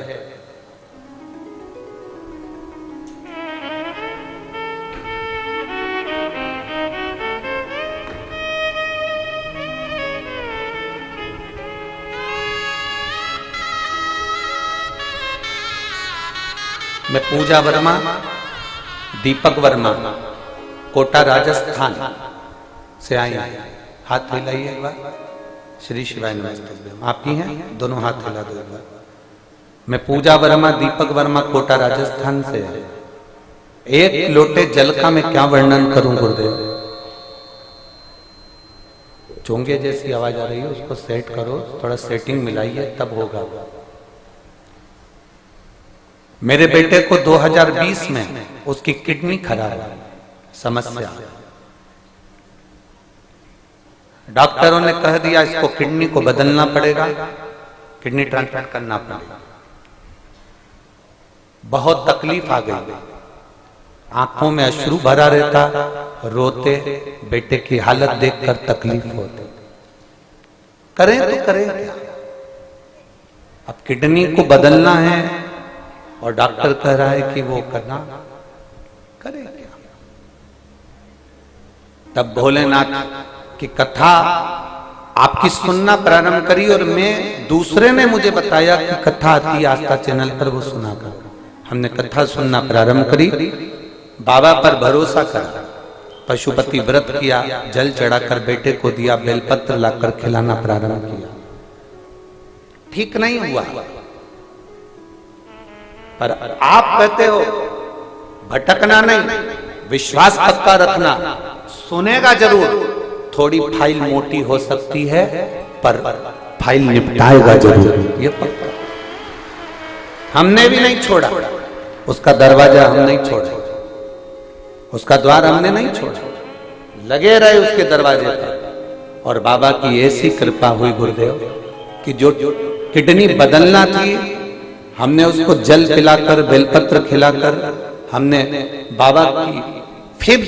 मैं पूजा वर्मा, दीपक वर्मा, कोटा राजस्थान से आई। हाथ हिलाइए एक बार। श्री शिवाय नमस्ते। आप ही हैं? दोनों हाथ हिला दो एक बार। मैं पूजा वर्मा, दीपक वर्मा, कोटा राजस्थान से है। एक लोटे जल का मैं क्या वर्णन करूं गुरुदेव? चोंगे जैसी आवाज आ रही है, उसको सेट करो, थोड़ा सेटिंग मिलाइए, तब होगा। मेरे बेटे को 2020 में उसकी किडनी खराब है, समस्या। डॉक्टरों ने कह दिया इसको किडनी को बदलना पड़ेगा, किडनी ट्रांसप्लांट करना पड़ेगा। बहुत तकलीफ आ गई, आंखों में अश्रु भरा रहता, रोते, बेटे की हालत देखकर तकलीफ होती। करें तो करें क्या? अब किडनी को बदलना है और डॉक्टर कह रहा है कि वो करना, करें क्या? तब भोलेनाथ की कथा आपकी सुनना प्रारंभ करी और मैं, दूसरे ने मुझे बताया कि कथा आती है आस्था चैनल पर, वो सुना कर हमने कथा सुनना प्रारंभ करी। बाबा पर भरोसा करा पशुपति व्रत किया, जल चढ़ाकर बेटे को दिया, बेलपत्र लाकर खिलाना प्रारंभ किया। ठीक नहीं हुआ, पर आप कहते हो भटकना नहीं, विश्वास पक्का रखना, सुनेगा जरूर। थोड़ी फाइल मोटी हो सकती है पर फाइल निपटाएगा जरूर, ये पक्का। हमने भी नहीं छोड़ा उसका दरवाजा, हम नहीं छोड़ा उसका द्वार, हमने नहीं छोड़ा, लगे रहे उसके दरवाजे पर। और बाबा की ऐसी कृपा हुई गुरुदेव कि जो किडनी बदलना थी, हमने उसको जल पिलाकर, बेलपत्र खिलाकर, हमने बाबा की फिर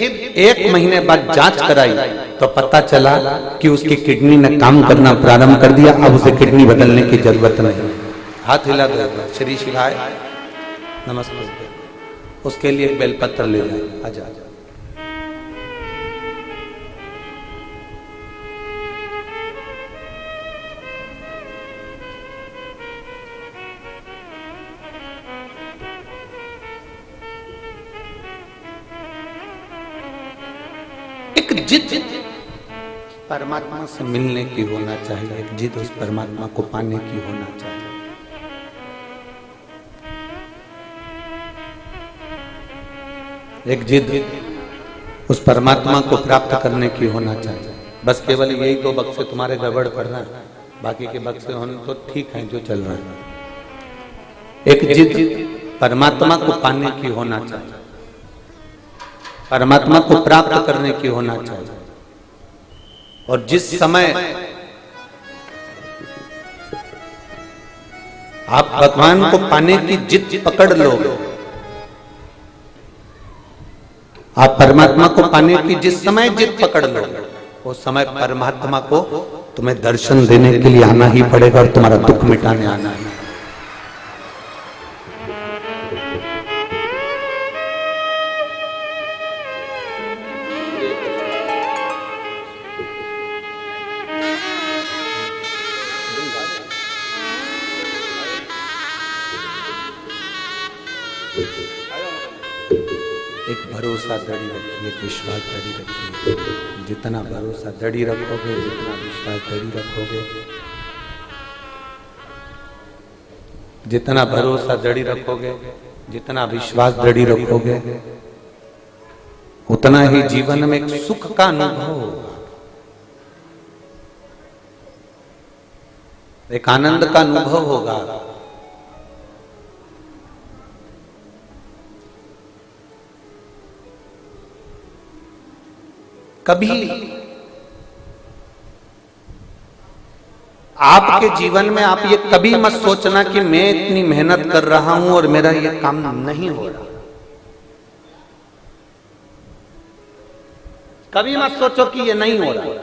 1 महीने बाद जांच कराई तो पता चला कि उसकी किडनी ने काम करना प्रारंभ कर दिया। अब उसे किडनी बदलने की जरूरत नहीं। हाथ हिला दो, श्री शिवाय नमस्ते। उसके लिए एक बेलपत्र ले जाए, आजा। एक जिद परमात्मा से मिलने की होना चाहिए, एक जिद उस परमात्मा को पाने की होना चाहिए। एक जिद उस परमात्मा को प्राप्त करने की होना चाहिए। बस केवल यही 2 बक्से तुम्हारे गड़बड़ पड़ रहे हैं, बाकी के बक्से होने तो ठीक हैं जो चल रहे हैं। एक जिद परमात्मा को पाने की होना चाहिए, परमात्मा को प्राप्त करने की होना चाहिए। और जिस समय आप भगवान को पाने की जिद पकड़ लोगे, आप परमात्मा को पाने की जिस समय जिद पकड़ लोगे, उस समय परमात्मा को तुम्हें दर्शन देने के लिए आना ही पड़ेगा और तुम्हारा दुख मिटाने आना है। एक भरोसा दृढ़ रखिए, एक विश्वास दृढ़ रखिए। जितना भरोसा दृढ़ रखोगे, जितना विश्वास दृढ़ रखोगे, जितना भरोसा दृढ़ रखोगे, जितना विश्वास दृढ़ रखोगे, उतना ही जीवन में एक सुख का अनुभव होगा, एक आनंद का अनुभव होगा। कभी आपके जीवन में आप ये कभी मत सोचना कि मैं इतनी मेहनत कर रहा हूं और मेरा ये काम नहीं हो रहा। कभी मत सोचो कि ये नहीं हो रहा।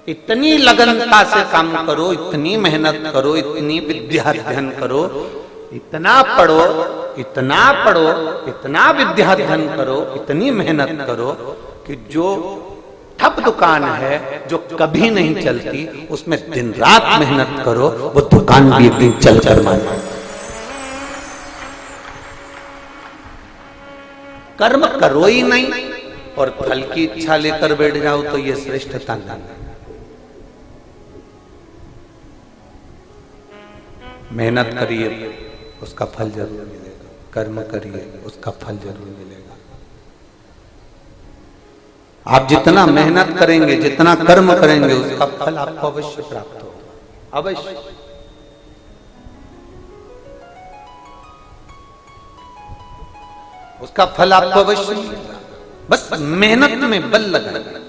इतनी लगनता से काम करो, इतनी मेहनत करो, इतनी विद्या अध्ययन करो, इतना पढ़ो, इतना पढ़ो, इतना विद्या अध्ययन करो, इतनी मेहनत करो कि जो ठप दुकान है जो कभी नहीं चलती, उसमें दिन रात मेहनत करो, वो दुकान भी एक दिन चल कर माने। कर्म करो ही नहीं और फल की इच्छा लेकर बैठ जाओ तो ये श्रेष्ठता नहीं। मेहनत करिए, उसका फल जरूर मिलेगा। कर्म करिए, उसका फल जरूर मिलेगा। आप जितना मेहनत करेंगे, जितना कर्म करेंगे, उसका फल आपको अवश्य प्राप्त होगा, अवश्य। उसका फल आपको अवश्य मिलेगा। बस मेहनत में बल लगाइए।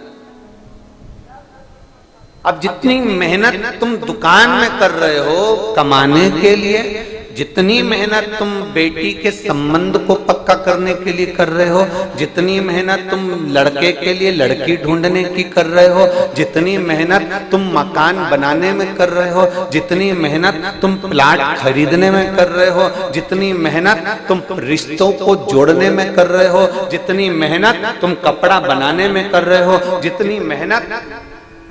अब जितनी मेहनत तुम दुकान में कर रहे हो कमाने के लिए, जितनी मेहनत तुम बेटी के संबंध को पक्का करने के लिए कर रहे हो, जितनी मेहनत तुम लड़के के लिए लड़की ढूंढने की कर रहे हो, जितनी मेहनत तुम मकान बनाने में कर रहे हो, जितनी मेहनत तुम प्लाट खरीदने में कर रहे हो, जितनी मेहनत तुम रिश्तों को जोड़ने में कर रहे हो, जितनी मेहनत तुम कपड़ा बनाने में कर रहे हो, जितनी मेहनत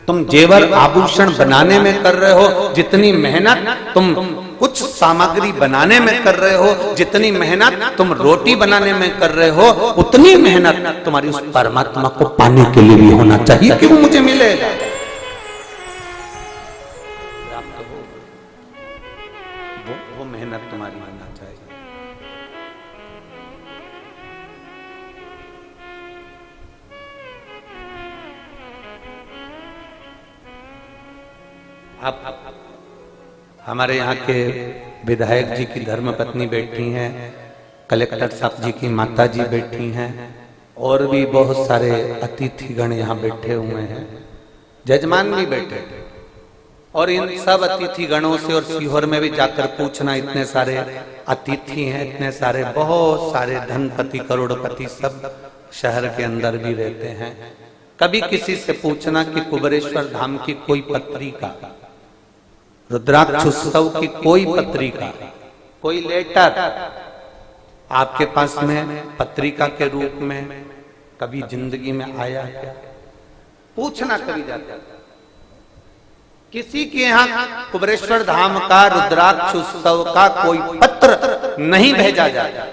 तुम जेवर आभूषण बनाने में कर रहे हो, जितनी मेहनत तुम कुछ सामग्री बनाने में कर रहे हो, जितनी मेहनत तुम रोटी बनाने में कर रहे हो, उतनी मेहनत तुम्हारी उस परमात्मा को पाने के लिए भी होना चाहिए कि वो मुझे मिलेगा। वो मेहनत तुम्हारी होना चाहिए। आप हमारे यहाँ के विधायक जी की धर्मपत्नी बैठी हैं, कलेक्टर साहब जी की माता जी बैठी हैं, और भी बहुत सारे अतिथिगण यहाँ बैठे हुए हैं, जजमान भी बैठे। और इन सब अतिथि गणों से और सीहोर में भी जाकर पूछना, इतने सारे अतिथि हैं, इतने सारे बहुत सारे धनपति करोड़पति सब शहर के अंदर भी रहते हैं। कभी किसी से पूछना कि कुबेरेश्वर धाम की कोई पत्रिका, रुद्राक्ष उत्सव की कोई पत्रिका, कोई लेटर आपके पास में पत्रिका के रूप में कभी जिंदगी में आया क्या? पूछना कभी जाता। किसी के यहाँ कुबेरेश्वर धाम का रुद्राक्ष उत्सव का कोई पत्र नहीं भेजा जाता।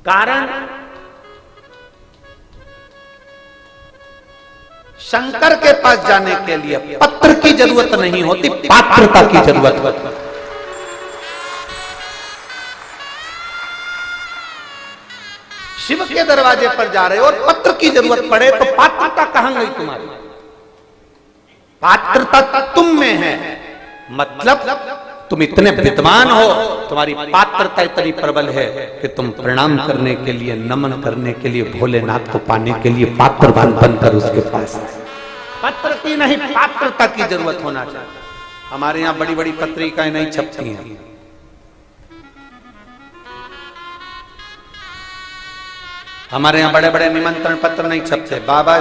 कारण शंकर के पास जाने के लिए पत्र की जरूरत नहीं होती, पात्रता की जरूरत होती। शिव के दरवाजे पर जा रहे हो और पत्र की जरूरत पड़े तो पात्रता कहां गई तुम्हारी? पात्रता तुम में है, मतलब तुम इतने विद्वान हो, तुम्हारी पात्रता इतनी प्रबल है कि तुम प्रणाम करने के लिए, नमन करने के लिए, भोलेनाथ को पाने के लिए पात्रवान बनकर उसके पास। पत्र की नहीं, पात्रता की जरूरत होना चाहिए। हमारे यहाँ बड़ी बड़ी पत्रिकाएं नहीं छपती हैं। हमारे यहाँ बड़े बड़े निमंत्रण पत्र नहीं छपते। बाबा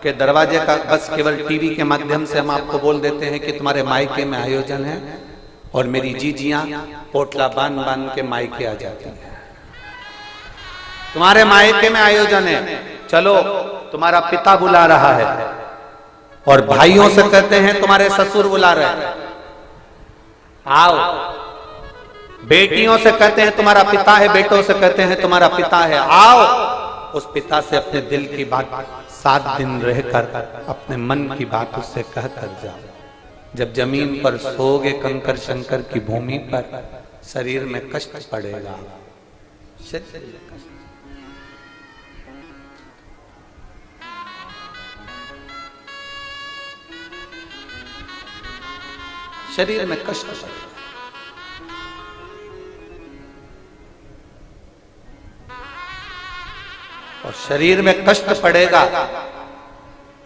के दरवाजे का बस केवल टीवी के माध्यम से हम आपको बोल देते हैं कि तुम्हारे मायके में आयोजन है, और मेरी जीजियां पोटला बांध बांध के मायके आ जाती हैं। तुम्हारे मायके में आयोजन है, चलो तुम्हारा पिता बुला रहा है, और भाइयों से कहते हैं तुम्हारे ससुर बुला रहे हैं, आओ। बेटियों से कहते हैं तुम्हारा पिता है, बेटों से कहते हैं तुम्हारा पिता है, आओ। उस पिता से अपने दिल की बात 7 दिन रहकर अपने मन की बात उससे कह कर जाओ। जब जमीन पर सोओगे कंकर शंकर की भूमि पर, शरीर में कष्ट पड़ेगा। शरीर में कष्ट पड़ेगा। और शरीर में कष्ट पड़ेगा,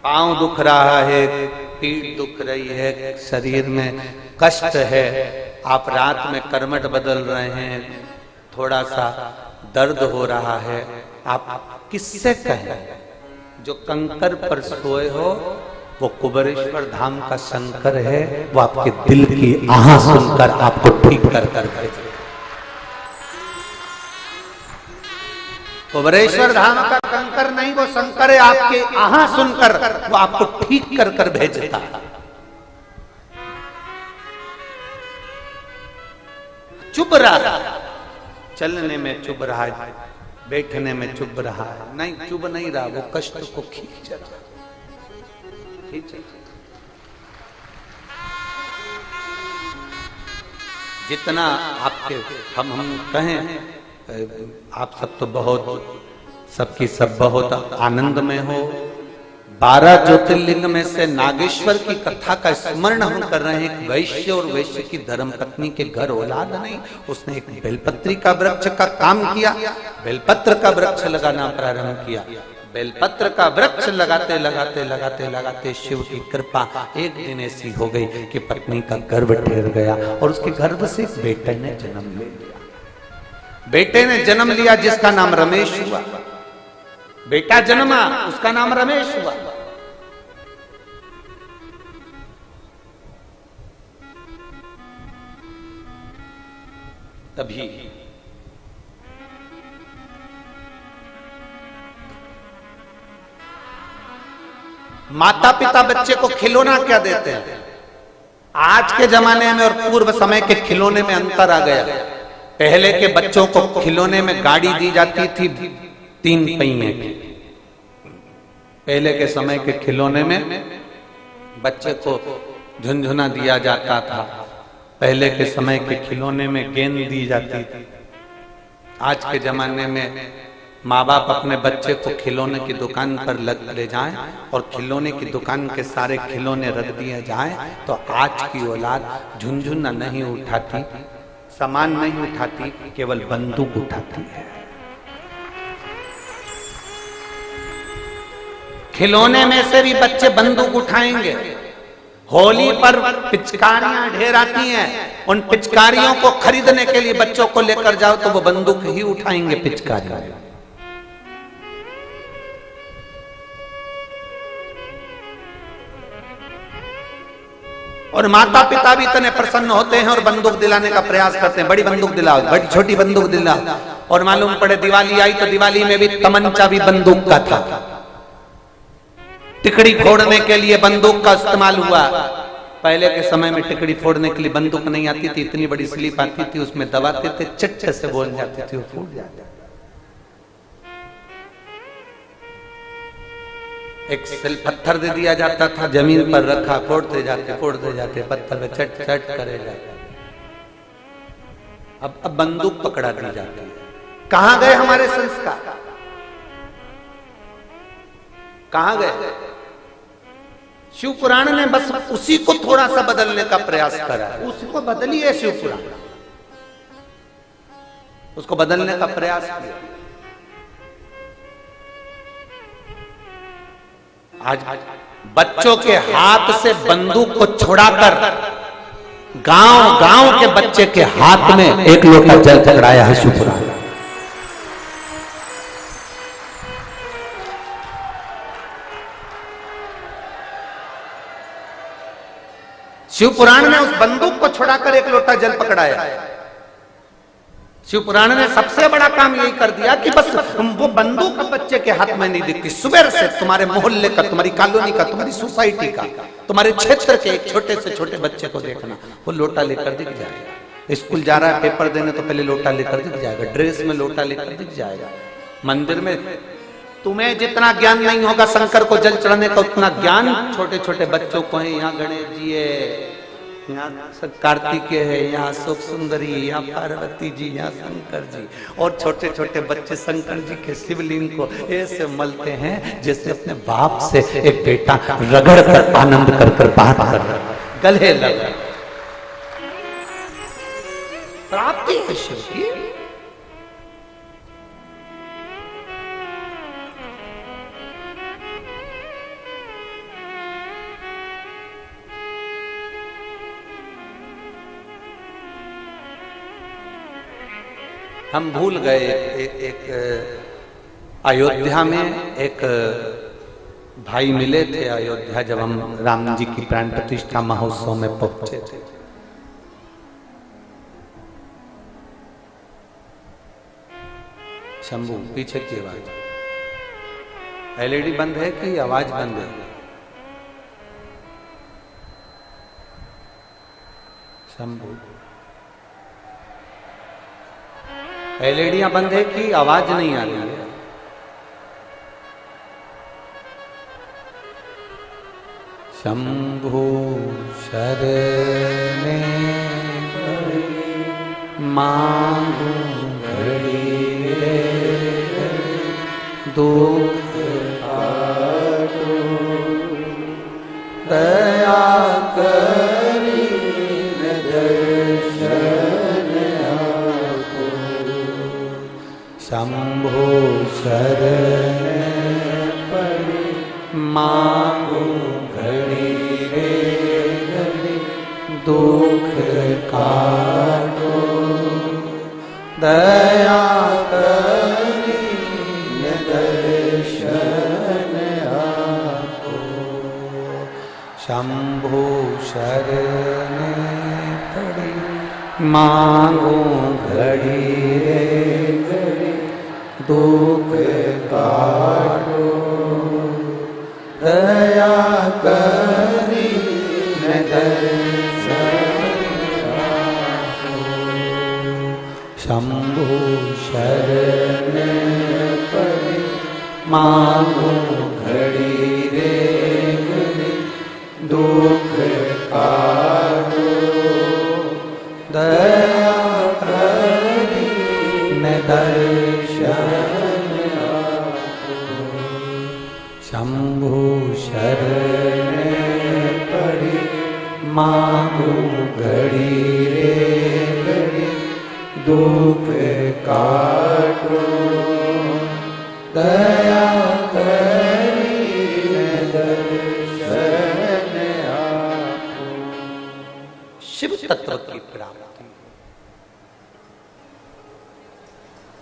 पांव दुख रहा है, पीठ दुख रही है, शरीर में कष्ट है, आप रात में करवट बदल रहे हैं, थोड़ा सा दर्द हो रहा है, आप किससे कहें? जो कंकर पर सोए हो वो कुबेरेश्वर धाम का शंकर है, वो आपके दिल की आह सुनकर आपको ठीक कर कर भेजे। कुबेरेश्वर धाम का कंकर नहीं, वो शंकर है, आपके आहा सुनकर वो आपको ठीक कर कर भेजता। चुप रहा, चलने में चुप रहा है, बैठने में चुप रहा है, नहीं चुप नहीं रहा, वो कष्ट को खींच रहा। जितना आपके हम कहें, आप सब तो बहुत, सबकी सब बहुत आनंद में हो। 12 ज्योतिर्लिंग में से नागेश्वर की कथा का स्मरण हम कर रहे हैं। एक वैश्य और वैश्य की धर्मपत्नी के घर औलाद नहीं, उसने एक बेलपत्री का वृक्ष का काम किया, बेलपत्र का वृक्ष लगाना प्रारंभ किया। बेलपत्र का वृक्ष लगाते लगाते लगाते लगाते शिव की कृपा एक दिन ऐसी हो गई कि पत्नी का गर्भ ठहर गया, और उसके गर्भ से बेटे ने जन्म ले लिया। बेटे ने जन्म लिया जिसका नाम रमेश हुआ। बेटा जन्मा, उसका नाम रमेश हुआ। तभी माता पिता बच्चे को खिलौना क्या देते हैं? आज के जमाने में और पूर्व समय के खिलौने में अंतर आ गया। पहले के बच्चों को खिलौने में गाड़ी दी जाती थी 3 पहिए की। पहले के समय के खिलौने में बच्चे को झुनझुना दिया जाता था। पहले के समय के खिलौने में गेंद दी जाती थी। आज के जमाने में माँ बाप अपने बच्चे को खिलौने की दुकान पर ले जाएं और खिलौने की दुकान के सारे खिलौने रख दिए जाएं, तो आज की औलाद झुनझुना नहीं उठाती, सामान नहीं उठाती, केवल बंदूक उठाती है। खिलौने में से भी बच्चे बंदूक उठाएंगे। होली पर पिचकारियां ढेर आती हैं, उन पिचकारियों को खरीदने के लिए बच्चों को लेकर जाओ तो वो बंदूक ही उठाएंगे पिचकारियां। और माता पिता भी इतने प्रसन्न होते हैं और बंदूक दिलाने का प्रयास करते हैं, बड़ी बंदूक दिलाओ, बड़ी छोटी बंदूक दिलाओ। और मालूम पड़े दिवाली आई तो दिवाली में भी तमंचा भी बंदूक का था। टिकड़ी फोड़ने के लिए बंदूक का इस्तेमाल हुआ। पहले के समय में टिकड़ी फोड़ने के लिए बंदूक नहीं आती थी, इतनी बड़ी स्लिप आती थी, उसमें दबाते थे, चट्टे से बोल जाती थी, वो फूट जाती। एक सिल पत्थर दे दिया जाता था, जमीन पर रखा, फोड़ते जाते पत्थर पे चट चट करे जाते। अब बंदूक पकड़ा दी जाती है। कहां गए हमारे संस्कार? कहां गए? शिव पुराण ने बस उसी को थोड़ा सा बदलने का प्रयास करा है। उसको बदलिए शिव पुराण, उसको बदलने का प्रयास किया। आज बच्चों के हाथ से बंदूक को छुड़ाकर गांव गांव के बच्चे के हाथ में एक लोटा जल पकड़ाया है शिव पुराण। शिव पुराण ने उस बंदूक को छुड़ाकर एक लोटा जल पकड़ाया। शिव पुराण ने सबसे बड़ा काम यही कर दिया कि बस वो बंदूक बच्चे के हाथ में नहीं दिखती। सुबह से तुम्हारे मोहल्ले का, तुम्हारी कॉलोनी का, तुम्हारी सोसाइटी का, तुम्हारे क्षेत्र के एक छोटे से छोटे बच्चे को देखना, वो लोटा लेकर दिख जाएगा। स्कूल जा रहा है पेपर देने तो पहले लोटा लेकर दिख जाएगा, ड्रेस में लोटा लेकर दिख जाएगा। मंदिर में तुम्हें जितना ज्ञान नहीं होगा शंकर को जल चढ़ाने का, उतना ज्ञान छोटे छोटे बच्चों को है। यहाँ गणेश जी है, यहाँ कार्तिकेय है, यहाँ सुख सुंदरी, यहाँ पार्वती जी, यहाँ शंकर जी। और छोटे छोटे बच्चे शंकर जी के शिवलिंग को ऐसे मलते हैं जैसे अपने बाप से एक बेटा रगड़ कर आनंद कर बात कर गले लगा। प्राप्ति है शिव की। हम भूल गए एक अयोध्या में एक भाई मिले थे अयोध्या, जब हम राम जी की प्राण प्रतिष्ठा महोत्सव में पहुंचे थे। शंभू पीछे की आवाज, एलईडी बंद है कि आवाज बंद है? शंभू एलईडियां बंद है कि आवाज नहीं आ रही है? शंभु शरणे मांगू घड़ी रे, दुख काटो दया करी दर्शन। शंभो शरण पड़ी मांगो घड़ी रे घड़ी, दुख काटो दया करी दर्शन आपको। शंभो शरण पड़ी मांगो घड़ी रे घड़ी, दुख काटो दया करी न दर्शन शंभु शरण पड़े मांगो घड़ी रे घड़ी दुख काटो दया करी न दर्शन शंभु शरण पड़े मांगो घड़ी रे घड़ी दुख काटो दया करी दर्शन आपो। शिव तत्व की प्राप्ति।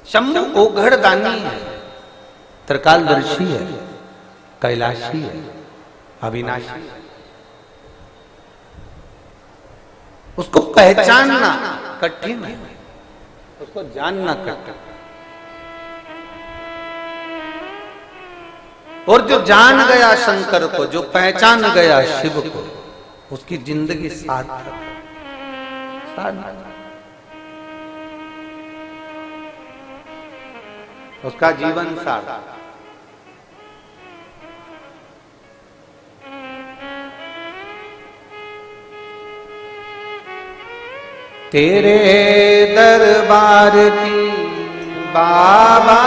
शंभु ओघड़दानी है, त्रिकालदर्शी है, कैलाशी है, अविनाशी है। उसको पहचानना कठिन है, उसको जानना कठिन। और जो जान गया शंकर को, जो पहचान गया शिव को, उसकी जिंदगी सार्थक है, उसका जीवन सार्थक। तेरे दरबार की बाबा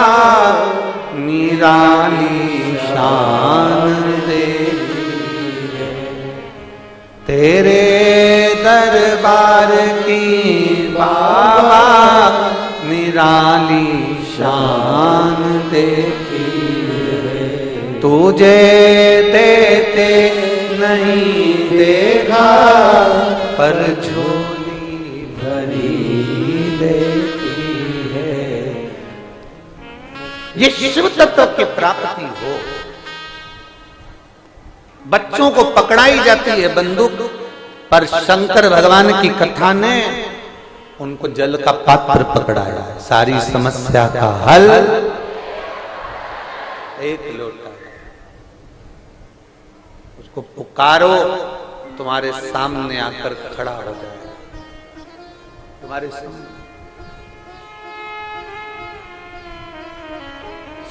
निराली शान देखी है, तेरे दरबार की बाबा निराली शान देखी है। तुझे देते नहीं देखा पर झोली भरी देखी है। ये शिव तत्व की प्राप्ति हो। बच्चों को पकड़ाई जाती है बंदूक, पर शंकर भगवान की कथा ने उनको जल का पात्र पकड़ाया। सारी समस्या का हल एक लोटा। उसको पुकारो, तुम्हारे सामने आकर खड़ा हो जाए, तुम्हारे सामने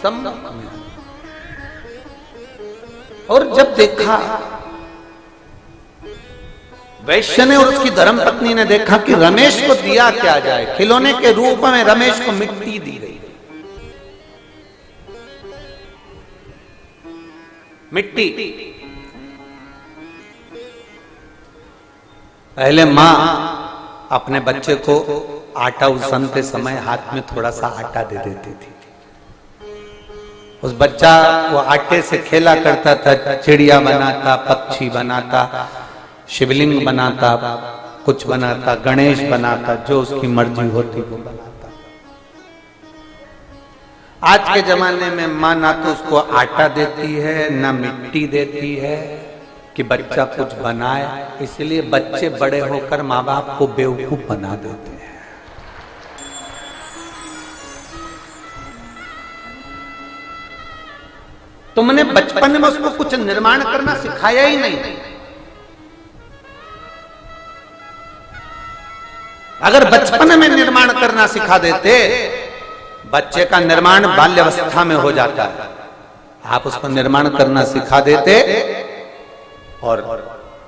सम्मुख में। और जब देखा वैश्य ने और उसकी धर्मपत्नी ने देखा कि रमेश को दिया क्या जाए, खिलौने के रूप में रमेश को मिट्टी दी गई। मिट्टी। पहले मां अपने बच्चे को आटा उसनते समय हाथ में थोड़ा सा आटा दे देती थी। उस बच्चा वो आटे से खेला करता था, चिड़िया बनाता, पक्षी बनाता, शिवलिंग बनाता, कुछ बनाता, गणेश बनाता, जो उसकी मर्जी होती वो बनाता। आज के जमाने में मां ना तो उसको आटा देती है ना मिट्टी देती है कि बच्चा कुछ बनाए। इसलिए बच्चे बड़े होकर माँ बाप को बेवकूफ बना देते हैं। तुमने बचपन में उसको कुछ निर्माण करना सिखाया ही नहीं। अगर बचपन में निर्माण करना सिखा देते, बच्चे का निर्माण बाल्यावस्था में हो जाता है। आप उसको निर्माण करना सिखा देते और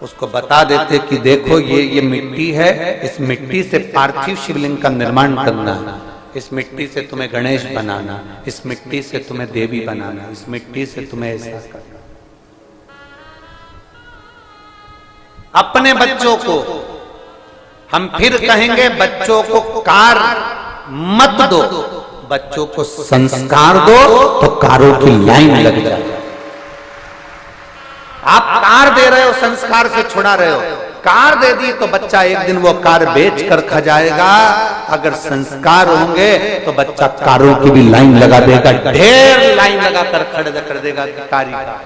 उसको बता देते कि देखो ये मिट्टी है, इस मिट्टी से पार्थिव शिवलिंग का निर्माण करना है, इस मिट्टी से तुम्हें गणेश बनाना, इस मिट्टी से तुम्हें देवी बनाना, इस मिट्टी से तुम्हें ऐसा करना। अपने बच्चों को हम फिर कहेंगे, बच्चों को कार मत दो, बच्चों को संस्कार दो तो कारों की लाइन लग जाए। आप कार दे रहे हो, संस्कार से छुड़ा रहे हो। कार दे दी तो बच्चा एक दिन वो कार बेच कर खा जाएगा। अगर संस्कार होंगे तो बच्चा कारों की भी लाइन लगा देगा, ढेर लाइन लगाकर खड़े कर देगा कि कारी का।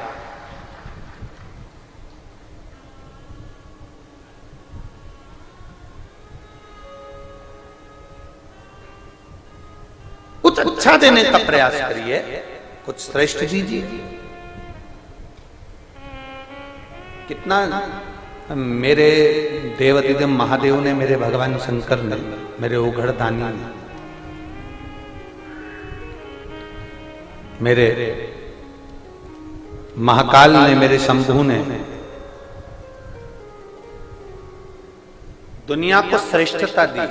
कुछ अच्छा देने का प्रयास करिए, कुछ श्रेष्ठ दीजिए। कितना मेरे देवाधिदेव महादेव ने, मेरे भगवान शंकर ने, मेरे उघड़ दानी ने, मेरे महाकाल ने, मेरे शंभू ने दुनिया को श्रेष्ठता दी।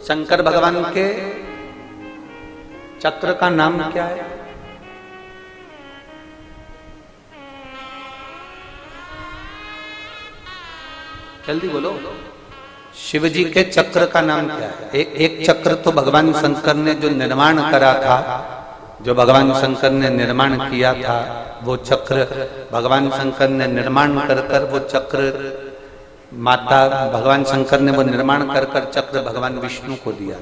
शंकर भगवान के चक्र का नाम क्या है? जल्दी बोलो। शिव जी के चक्र का नाम क्या है? एक चक्र तो भगवान शंकर ने जो निर्माण करा था, जो भगवान शंकर ने निर्माण किया था, वो चक्र भगवान शंकर ने निर्माण कर वो चक्र माता भगवान शंकर ने वो निर्माण कर चक्र भगवान विष्णु को दिया,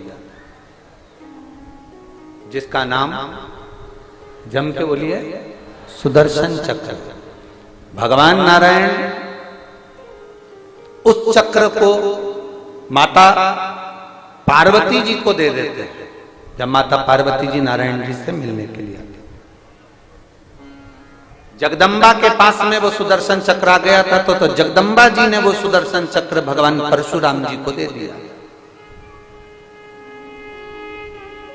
जिसका नाम जम के बोलिए सुदर्शन चक्र। भगवान नारायण उस चक्र को माता पार्वती जी को दे देते हैं जब माता पार्वती जी नारायण जी से मिलने के लिए आती। जगदम्बा के पास में वो सुदर्शन चक्र आ गया था तो जगदम्बा जी ने वो सुदर्शन चक्र भगवान परशुराम जी को दे दिया।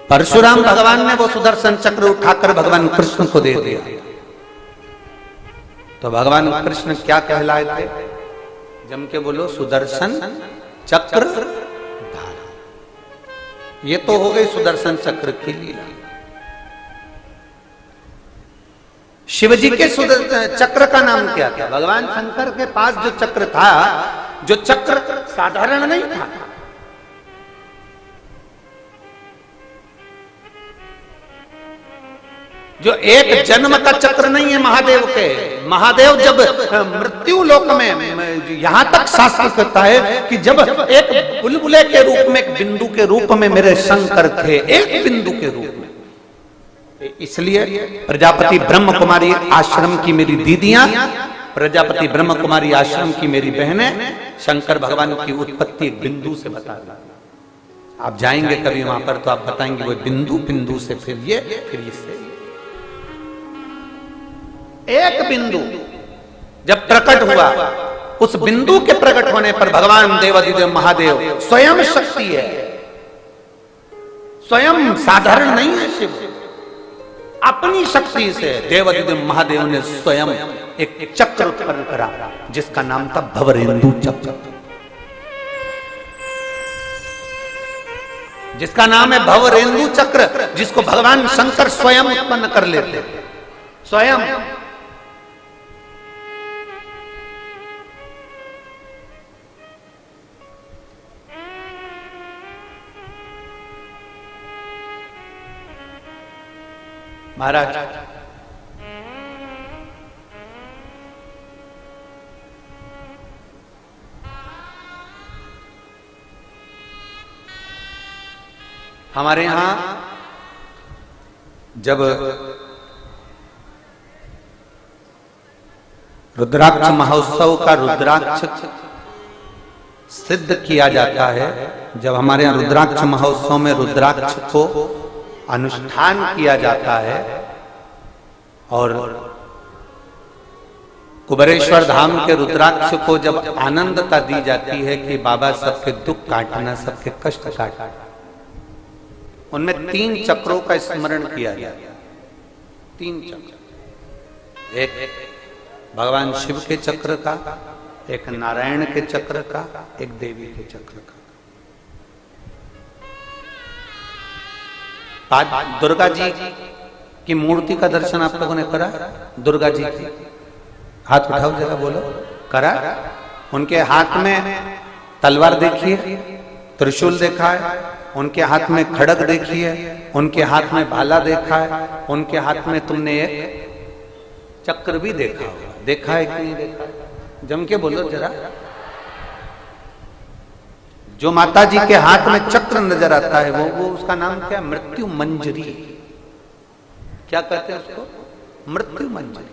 परशुराम भगवान ने वो सुदर्शन चक्र उठाकर भगवान कृष्ण को दे दिया। तो भगवान कृष्ण क्या कहलाए थे? जम के बोलो सुदर्शन चक्र धारा। ये तो हो गई सुदर्शन चक्र की लीला। शिवजी के चक्र का नाम क्या था? भगवान शंकर के पास जो चक्र था, जो चक्र साधारण नहीं था, जो एक जन्म का चक्र नहीं है महादेव के। महादेव जब मृत्यु लोक में, यहां तक शास्त्र कहता है कि जब एक बुलबुले के रूप में, एक बिंदु के रूप में मेरे शंकर थे, एक बिंदु के रूप में। इसलिए प्रजापति ब्रह्म कुमारी आश्रम की मेरी दीदियां, प्रजापति ब्रह्म कुमारी आश्रम की मेरी बहनें शंकर भगवान की उत्पत्ति एक बिंदु से बता दी। आप जाएंगे कभी वहां पर तो आप बताएंगे वो बिंदु, बिंदु से फिर ये, फिर इससे एक बिंदु जब प्रकट हुआ, उस बिंदु के प्रकट होने पर भगवान देवाधिदेव महादेव स्वयं शक्ति है, स्वयं साधारण नहीं है। शिव अपनी शक्ति से देवाधिदेव महादेव ने स्वयं एक चक्र उत्पन्न करा जिसका नाम था भवरेंदु चक्र, जिसका नाम है भवरेंदु चक्र, जिसको भगवान शंकर स्वयं उत्पन्न कर लेते स्वयं। महाराज हमारे यहां जब रुद्राक्ष महोत्सव का रुद्राक्ष सिद्ध किया जाता है, जब हमारे यहाँ रुद्राक्ष महोत्सव में रुद्राक्ष को अनुष्ठान किया जाता है और कुबेरेश्वर धाम के रुद्राक्ष को जब आनंदता दी जाती है कि बाबा सबके दुख काटना, सबके कष्ट काटना, उनमें 3 चक्रों का स्मरण किया जाता है। 3 चक्र, एक भगवान शिव के चक्र का, एक नारायण के चक्र का, एक देवी के चक्र का। आज दुर्गा जी की मूर्ति का दर्शन आप लोगों ने करा? दुर्गा जी की हाथ उठाओ जरा, बोलो करा? उनके हाथ में तलवार देखिए, त्रिशूल देखा है, उनके हाथ में खड़ग देखिए, उनके हाथ में भाला देखा है, उनके हाथ में तुमने एक चक्र भी देखा होगा। देखा है कि नहीं देखा? जम के बोलो जरा। जो माता जी के हाथ में चक्र नजर आता है वो उसका नाम क्या? मृत्यु मंजरी। क्या कहते हैं उसको? मृत्यु मंजरी।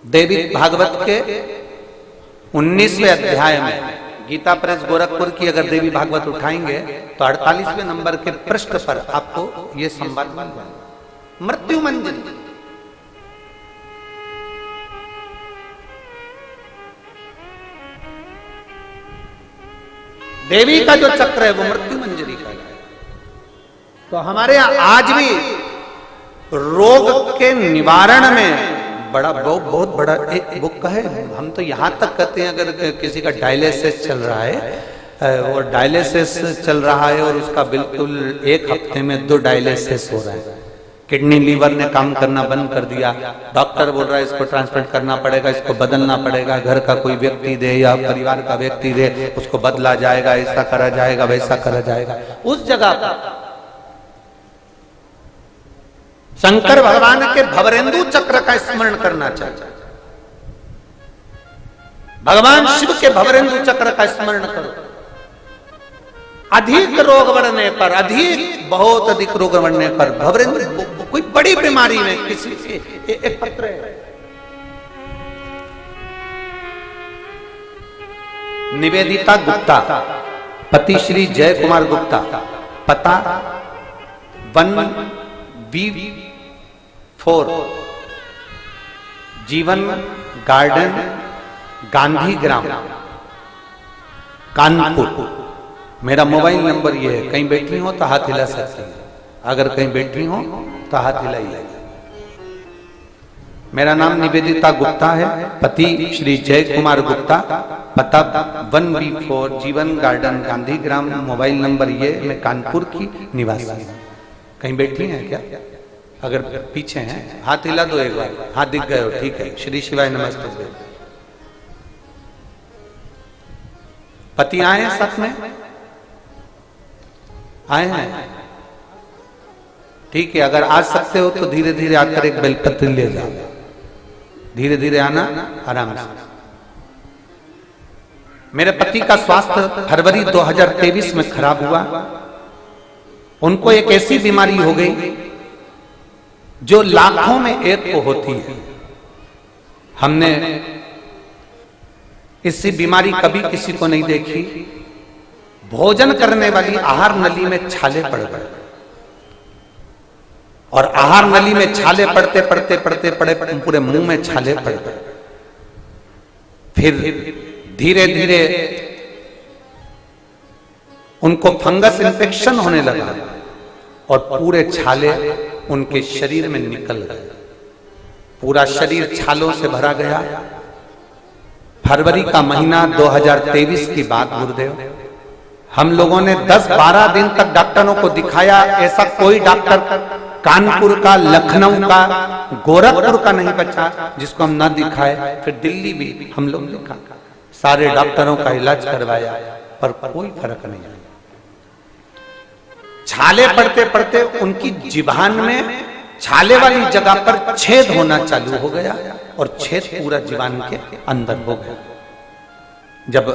देवी भागवत के 19वें अध्याय में, गीता प्रेस गोरखपुर की अगर देवी भागवत उठाएंगे तो 48वें नंबर के पृष्ठ पर आपको यह संवाद मिल जाएगा। मृत्यु मंजरी। देवी का जो चक्र है वो मृत्यु मंजरी का है। तो हमारे यहां आज भी रोग के निवारण में बहुत बड़ा एक बुक है। हम तो यहां तक कहते हैं अगर किसी का डायलिसिस चल रहा है, वो डायलिसिस चल रहा है और उसका बिल्कुल एक हफ्ते में 2 डायलिसिस हो रहा है, किडनी लीवर ने काम करना बंद कर दिया, डॉक्टर बोल रहा है इसको ट्रांसप्लांट करना पड़ेगा, इसको बदलना पड़ेगा, घर का कोई व्यक्ति दे या परिवार का व्यक्ति दे, उसको बदला जाएगा, ऐसा करा जाएगा, वैसा करा जाएगा। उस जगह पर शंकर भगवान के भवरेंदु चक्र का स्मरण करना चाहिए। भगवान शिव के भवरेंदु चक्र का स्मरण करो। अधिक रोग बढ़ने पर, बहुत अधिक रोग बढ़ने पर भवरेंद्र कोई बड़ी बीमारी में किसी एक पत्र है, निवेदिता गुप्ता, पति श्री जय कुमार गुप्ता, पता 1B4 जीवन गार्डन, गांधी ग्राम, कानपुर। मेरा मोबाइल नंबर ये है, कहीं बैठी हो तो हाथ हिला सकती है, अगर कहीं बैठी हो तो हाथ हिलाइए। मेरा नाम निवेदिता गुप्ता है, पति श्री जय कुमार गुप्ता, पता 1B4 जीवन गार्डन, गांधी ग्राम, मोबाइल नंबर ये, मैं कानपुर की निवासी हूँ। कहीं बैठी हैं क्या? अगर पीछे हैं हाथ हिला दो एक बार, हाथ दिख गए हो, ठीक है। श्री शिवाय नमस्ते। पति आए हैं साथ में? आए हैं, ठीक है। अगर आ सकते हो तो धीरे धीरे आकर एक बेलपत्र ले जाओ, धीरे धीरे आना, आराम से। मेरे पति का स्वास्थ्य फरवरी 2023 में खराब हुआ। उनको एक ऐसी बीमारी हो गई जो लाखों में एक को होती है। हमने इससे बीमारी कभी किसी को नहीं देखी। भोजन करने वाली आहार नली में छाले पड़ गए, और आहार नली में छाले पड़ते पड़ते पड़ते पड़े पूरे मुंह में छाले पड़ गए। फिर धीरे धीरे उनको फंगस इन्फेक्शन होने लगा और पूरे छाले उनके शरीर में निकल गए। पूरा शरीर छालों से भरा गया। फरवरी का महीना 2023 की बात गुरुदेव। हम लोगों ने 10-12 दिन तक डॉक्टरों को दिखाया। ऐसा कोई डॉक्टर कानपुर का, लखनऊ का, गोरखपुर का नहीं बचा जिसको हम ना दिखाए। फिर दिल्ली भी हम लोग दिखा, सारे डॉक्टरों का इलाज करवाया, पर कोई फर्क नहीं आया। छाले पड़ते पड़ते उनकी जीभान में छाले वाली जगह पर छेद होना चालू हो गया, और छेद पूरा जीवान के अंदर हो गया। जब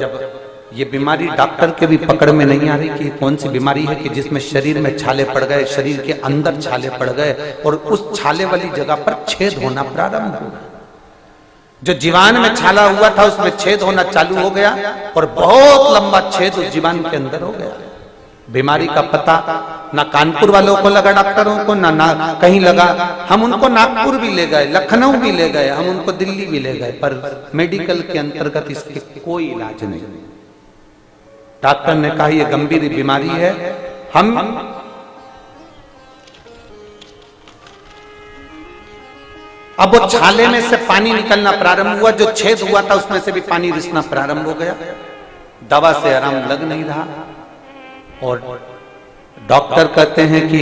ये बीमारी डॉक्टर के भी पकड़ में नहीं आ रही कि कौन सी बीमारी है कि जिसमें शरीर में छाले पड़ गए, शरीर के अंदर छाले पड़ गए, और उस छाले वाली जगह पर छेद होना प्रारंभ हो गया। जो जीवान में छाला हुआ था उसमें छेद होना चालू हो गया, और बहुत लंबा छेद उस जीवान के अंदर हो गया। बीमारी का पता ना कानपुर वालों को लगा, डॉक्टरों को ना कहीं लगा। हम उनको नागपुर भी ले गए, लखनऊ भी ले गए, हम उनको दिल्ली भी ले गए, पर मेडिकल के अंतर्गत इसके कोई इलाज नहीं। डॉक्टर ने कहा यह गंभीर बीमारी है। हम अब वो छाले में से पानी निकलना प्रारंभ हुआ, जो छेद हुआ था उसमें से भी पानी रिसना प्रारंभ हो गया। दवा से आराम लग नहीं रहा, और डॉक्टर कहते हैं कि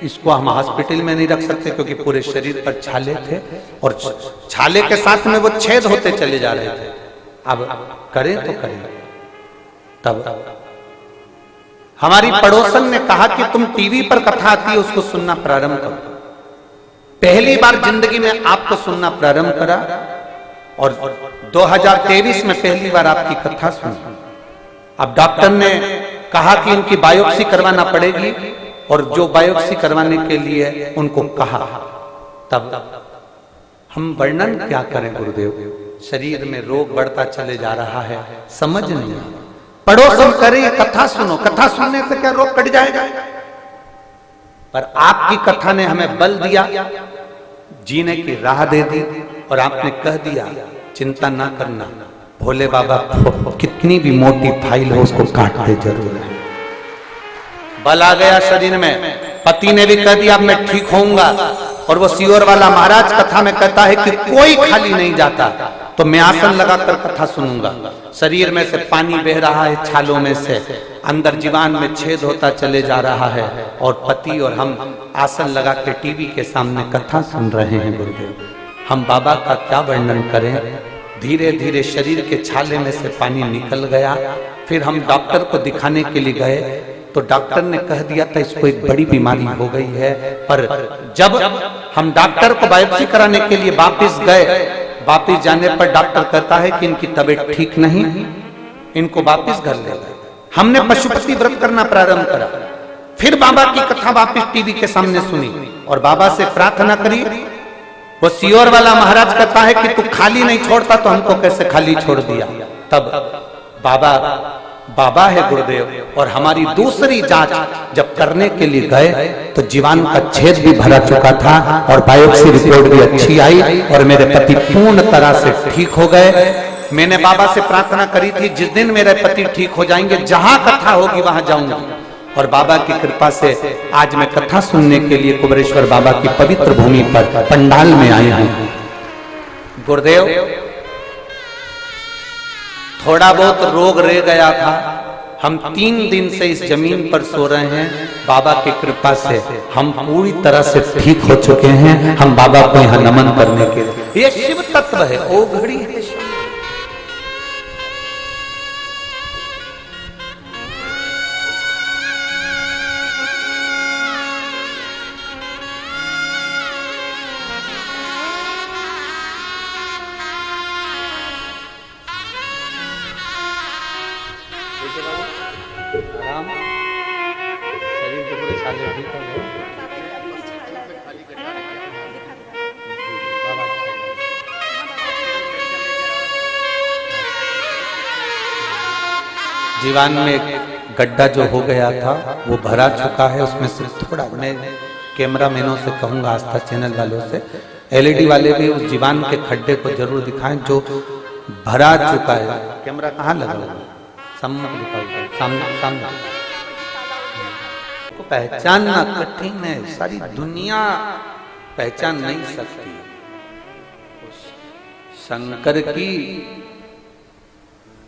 इसको हम हॉस्पिटल में नहीं रख सकते क्योंकि पूरे शरीर पर छाले थे, और छाले के साथ में वो छेद होते चले जा रहे थे। अब करें तो करें। तब हमारी पड़ोसन ने कहा कि तुम टीवी पर कथा आती है उसको सुनना प्रारंभ करो। पहली बार जिंदगी में आपको सुनना प्रारंभ करा, और 2023 में पहली बार आपकी कथा सुनी। अब डॉक्टर ने कहा कि उनकी बायोप्सी करवाना पड़ेगी, और जो बायोप्सी करवाने के लिए उनको कहा, तब हम वर्णन क्या करें गुरुदेव। शरीर में रोग बढ़ता चले जा रहा है, समझ नहीं आ रहा। पड़ोसन करे कथा सुनो, कथा सुनने से क्या रोग कट जाएगा? पर आपकी कथा ने हमें बल दिया, जीने की राह दे दी, और आपने कह दिया चिंता ना करना, भोले बाबा कितनी भी मोटी फाइल हो उसको काटते जरूर है। बल आ गया शरीर में। पति ने भी कह दिया अब मैं ठीक होऊंगा, और वो सियोर वाला महाराज कथा में कहता है कि कोई खाली नहीं जाता, तो मैं आसन लगाकर कथा सुनूंगा। शरीर में से पानी बह रहा है, छालों में से अंदर जीवान में छेद होता चले जा रहा है, और पति और हम आसन लगा के टीवी के सामने कथा सुन रहे हैं। गुरुदेव, हम बाबा का क्या वर्णन करें। धीरे धीरे शरीर के छाले में से पानी निकल गया। फिर हम डॉक्टर को दिखाने के लिए गए, तो डॉक्टर ने कह दिया था इसको एक बड़ी बीमारी हो गई है। पर जब हम डॉक्टर को बायोप्सी कराने के लिए वापस गए, वापस जाने पर डॉक्टर कहता है कि इनकी तबीयत ठीक नहीं, इनको वापस घर ले गए। हमने पशुपति व्रत करना प्रारंभ करा। फिर बाबा की कथा वापस टीवी के सामने सुनी और बाबा से प्रार्थना करी। वो सियोर वाला महाराज कहता है कि तू खाली नहीं छोड़ता तो हमको कैसे खाली छोड़ दिया। तब बाबा है गुरुदेव, और हमारी दूसरी जांच जब करने के लिए गए तो जीवान का छेद भी भरा चुका था और बायोप्सी रिपोर्ट भी अच्छी आई, और मेरे पति पूर्ण तरह से ठीक हो गए। मैंने बाबा से प्रार्थना करी थी जिस दिन मेरे पति ठीक हो जाएंगे, जहां कथा होगी वहां जाऊंगा, और बाबा की कृपा से आज मैं कथा सुनने के लिए कुबेरेश्वर बाबा की पवित्र भूमि पर पंडाल में आया हूं। गुरुदेव, थोड़ा बहुत रोग रह गया था। हम 3 दिन से इस जमीन पर सो रहे हैं। बाबा की कृपा से हम पूरी तरह से ठीक हो चुके हैं। हम बाबा को यहाँ नमन करने के लिए, ये शिव तत्व है, ओ घड़ी है। आराम, शरीर के पूरे छाले ठीक हो गए। जीवान में एक गड्ढा जो हो गया था वो भरा चुका है। उसमें से थोड़ा, मैं कैमरा मैनों से कहूंगा, आस्था चैनल वालों से, एलईडी वाले भी उस जीवान के खड्डे को जरूर दिखाएं जो भरा चुका है। कैमरा कहाँ लगा हुआ है? सामने को पहचानना कठिन है, सारी दुनिया पहचान नहीं सकती। शंकर की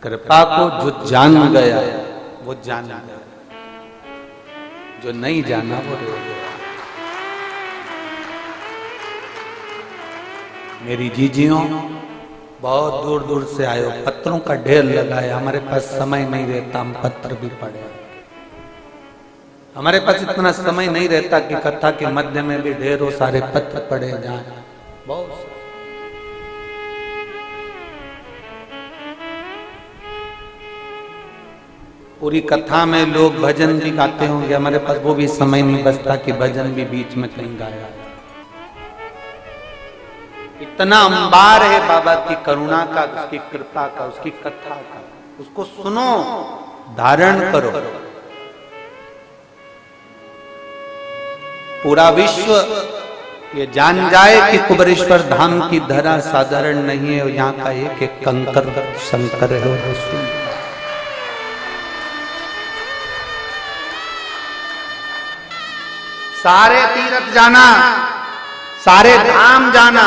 कृपा को जो जान गया वो जान गया, जो नहीं जाना वो रह गया। मेरी जीजियों, बहुत दूर दूर से आयो, पत्रों का ढेर लगाया। हमारे पास समय नहीं रहता, हम पत्र भी पढ़े। हमारे पास इतना समय नहीं रहता कि कथा के मध्य में भी ढेरों सारे पत्र पढ़े जाएं। बहुत पूरी कथा में लोग भजन भी गाते होंगे, हमारे पास वो भी समय नहीं बचता कि भजन भी बीच में कहीं गाया। इतना अंबार है बाबा की करुणा का, उसकी कृपा का, उसकी कथा का। उसको सुनो, धारण करो। पूरा विश्व ये जान जाए कि कुबेरेश्वर धाम की धरा साधारण नहीं है, और यहाँ का एक एक कंकर शंकर है। सारे तीर्थ जाना, सारे धाम जाना,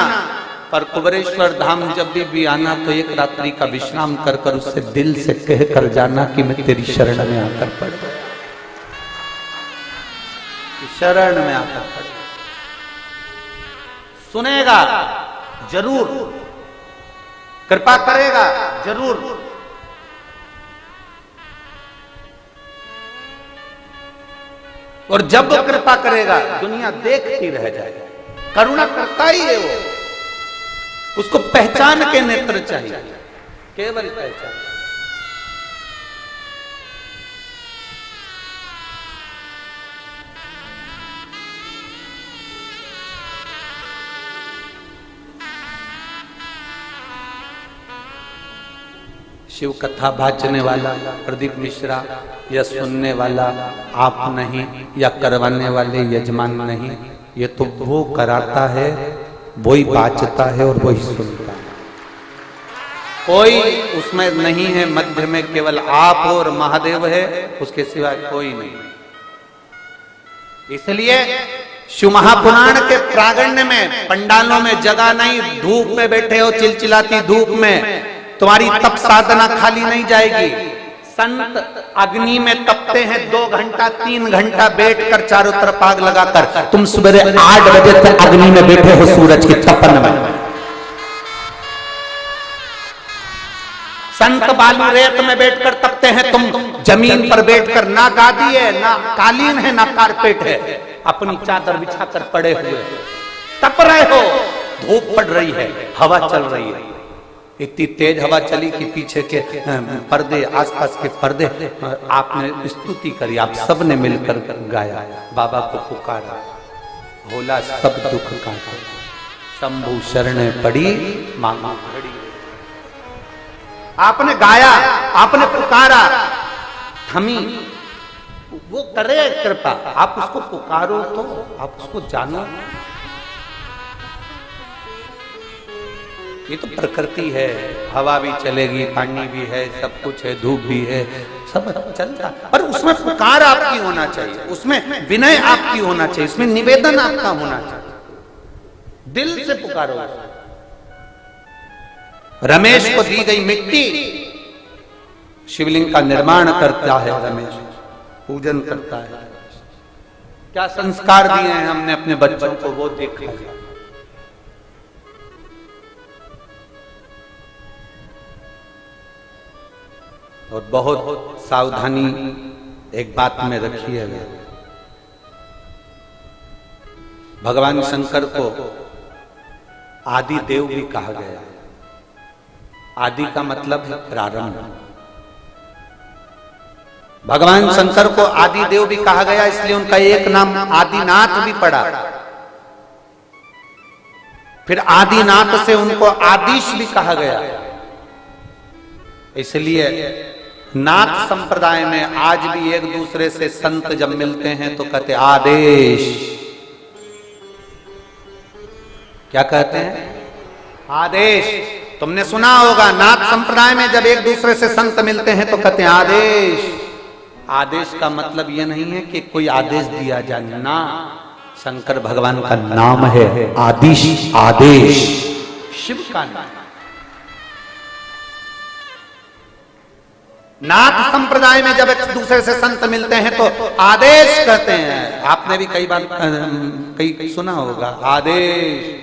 पर कुबेरेश्वर धाम जब भी आना तो एक रात्रि का विश्राम कर कर उससे दिल से कह कर जाना कि मैं तेरी शरण में आकर पड़ गया, शरण में आकर पड़ गया। सुनेगा जरूर, कृपा करेगा जरूर। और जब वो कृपा करेगा दुनिया देखती रह जाएगी। करुणा करता ही है वो, उसको पहचान के नेत्र चाहिए, केवल पहचान। शिव कथा वाचने वाला प्रदीप मिश्रा या सुनने वाला आप नहीं, या करवाने वाले यजमान नहीं, ये तो वो कराता है, वही बाचता है और वही सुनता है। कोई उसमें नहीं है, मध्य में केवल आप और महादेव है, उसके सिवा कोई नहीं। इसलिए शिव महापुराण के प्रागण्य में पंडालों में जगह नहीं, धूप में बैठे हो, चिलचिलाती धूप में तुम्हारी तप साधना खाली नहीं जाएगी। संत अग्नि में तपते हैं 2 घंटा 3 घंटा बैठकर, चारों तरफ आग लगाकर। तुम सुबह 8 बजे तक अग्नि में बैठे हो सूरज की तपन में। संत बालू रेत में बैठकर तपते हैं, तुम जमीन पर बैठकर, ना गादी है, ना कालीन है, ना कारपेट है, अपनी चादर बिछाकर पड़े हुए तप रहे हो। धूप पड़ रही है, हवा चल रही है, इतनी तेज हवा चली कि पीछे के पर्दे, आसपास के पर्दे, आपने स्तुति करी, आप सब ने मिलकर गाया, बाबा को पुकारा, भोला सब दुख काटा, शंभु शरण पड़ी मांगा घड़ी। आपने गाया, आपने पुकारा, थमी, वो करे कृपा। आप उसको पुकारो तो आप उसको जानो। ये तो प्रकृति है, हवा भी चलेगी, पानी भी है, सब कुछ है, धूप भी है, सब चलता, पर उसमें पुकार आपकी होना चाहिए, उसमें विनय आपकी होना चाहिए, उसमें निवेदन आपका होना चाहिए, दिल से पुकारो। रमेश को दी गई मिट्टी शिवलिंग का निर्माण करता है, रमेश पूजन करता है। क्या संस्कार दिए हैं हमने अपने बच्चों को, वो देखा है। और बहुत सावधानी एक बात में रखिए, भगवान शंकर को आदि देव भी कहा गया। आदि का मतलब है प्रारंभ। भगवान शंकर को आदि देव भी कहा गया, इसलिए उनका एक नाम आदिनाथ भी पड़ा। फिर आदिनाथ से उनको आदिश भी कहा गया। इसलिए नाथ संप्रदाय में आज भी एक दूसरे से संत जब मिलते हैं तो कहते आदेश। क्या कहते हैं? आदेश। तुमने सुना होगा, नाथ संप्रदाय में जब एक दूसरे से संत मिलते हैं तो कहते हैं आदेश। आदेश का मतलब यह नहीं है कि कोई आदेश दिया जाए ना, शंकर भगवान का नाम है आदिश, आदेश शिव का नाम। नाथ संप्रदाय में जब एक दूसरे से संत मिलते हैं तो आदेश कहते हैं। आपने भी कई बार कई सुना होगा आदेश।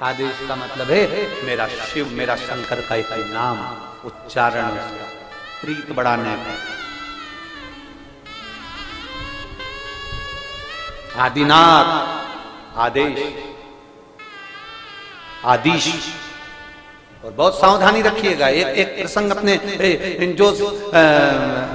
आदेश का मतलब है मेरा शिव, मेरा शंकर का एक नाम, उच्चारण उसका, प्रीत बढ़ाने में। आदिनाथ, आदेश, आदिश। और बहुत सावधानी रखिएगा। एक प्रसंग अपने जो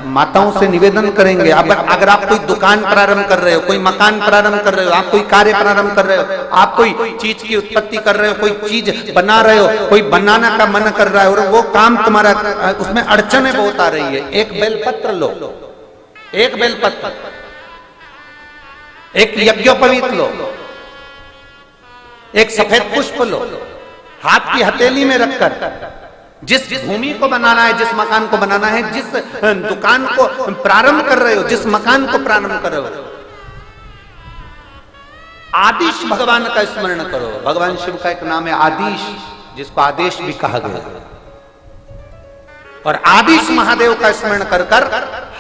माताओं से निवेदन करेंगे, अगर आप कोई दुकान प्रारंभ कर रहे हो, कोई मकान प्रारंभ कर रहे हो, आप कोई कार्य प्रारंभ कर रहे हो, आप कोई चीज की उत्पत्ति कर रहे हो, कोई चीज बना रहे हो, कोई बनाना का मन कर रहा है और वो काम तुम्हारा, उसमें अड़चनें बहुत आ रही है, एक बेलपत्र लो, एक बेलपत्र, एक यज्ञोपवीत लो, एक सफेद पुष्प लो, हाथ की हथेली में रखकर जिस भूमि को बनाना है, जिस मकान को बनाना है, जिस दुकान को प्रारंभ कर रहे हो, जिस मकान को प्रारंभ कर रहे हो, आदिश भगवान का स्मरण करो। भगवान शिव का एक नाम है आदिश, जिसको आदेश भी कहा गया। और आदिश महादेव का स्मरण कर कर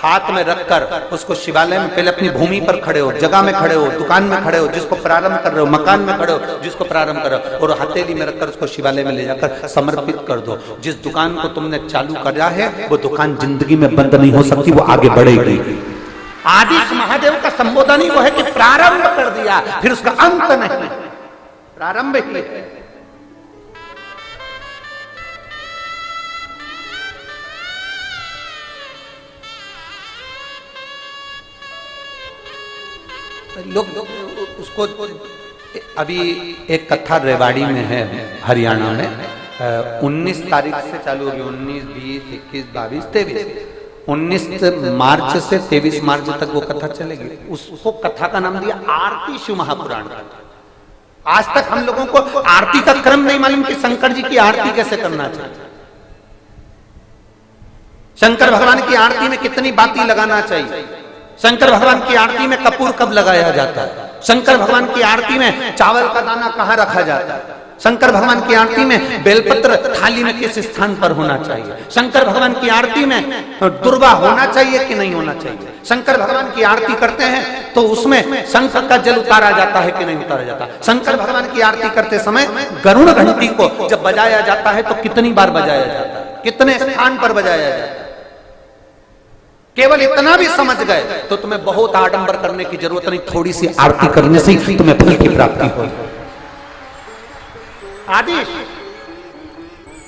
हाथ में रखकर उसको शिवालय में, पहले अपनी भूमि पर खड़े हो, जगह में खड़े हो, दुकान में खड़े हो, जिसको प्रारंभ कर रहे हो, मकान में खड़े हो, जिसको प्रारंभ कर रहे हो, और हथेली में रखकर उसको शिवालय में ले जाकर समर्पित कर दो। जिस दुकान को तुमने चालू करा है वो दुकान जिंदगी में बंद नहीं हो सकती, वो आगे बढ़ेगी। आदिश महादेव का संबोधन ही वो है कि प्रारंभ कर दिया, फिर उसका अंत नहीं, प्रारंभ ही है। लोग उसको, अभी एक कथा रेवाड़ी में है हरियाणा में, 19 तारीख से चालू होगी, 19, 20, 21, 22, 23, 19 मार्च से 23 मार्च तक वो कथा चलेगी। उसको कथा का नाम दिया आरती शिव महापुराण का। आज तक हम लोगों को आरती का क्रम नहीं मालूम कि शंकर जी की आरती कैसे करना चाहिए, शंकर भगवान की आरती में कितनी बाती लगाना चाहिए, शंकर भगवान की आरती में कपूर कब लगाया जाता है, शंकर भगवान की आरती में चावल का दाना कहां रखा जाता है, शंकर भगवान की आरती में बेलपत्र थाली में किस स्थान पर होना चाहिए, शंकर भगवान की आरती में दुर्वा होना चाहिए कि नहीं होना चाहिए, शंकर भगवान की आरती करते हैं तो उसमें शंख का जल उतारा जाता है कि नहीं उतारा जाता, शंकर भगवान की आरती करते समय गरुड़ घंटी को जब बजाया जाता है तो कितनी बार बजाया जाता है, कितने स्थान पर बजाया जाता है। केवल इतना भी समझ गए तो तुम्हें बहुत आडंबर करने की जरूरत नहीं, थोड़ी सी आरती करने से ही तुम्हें फल की प्राप्ति हो। आदिश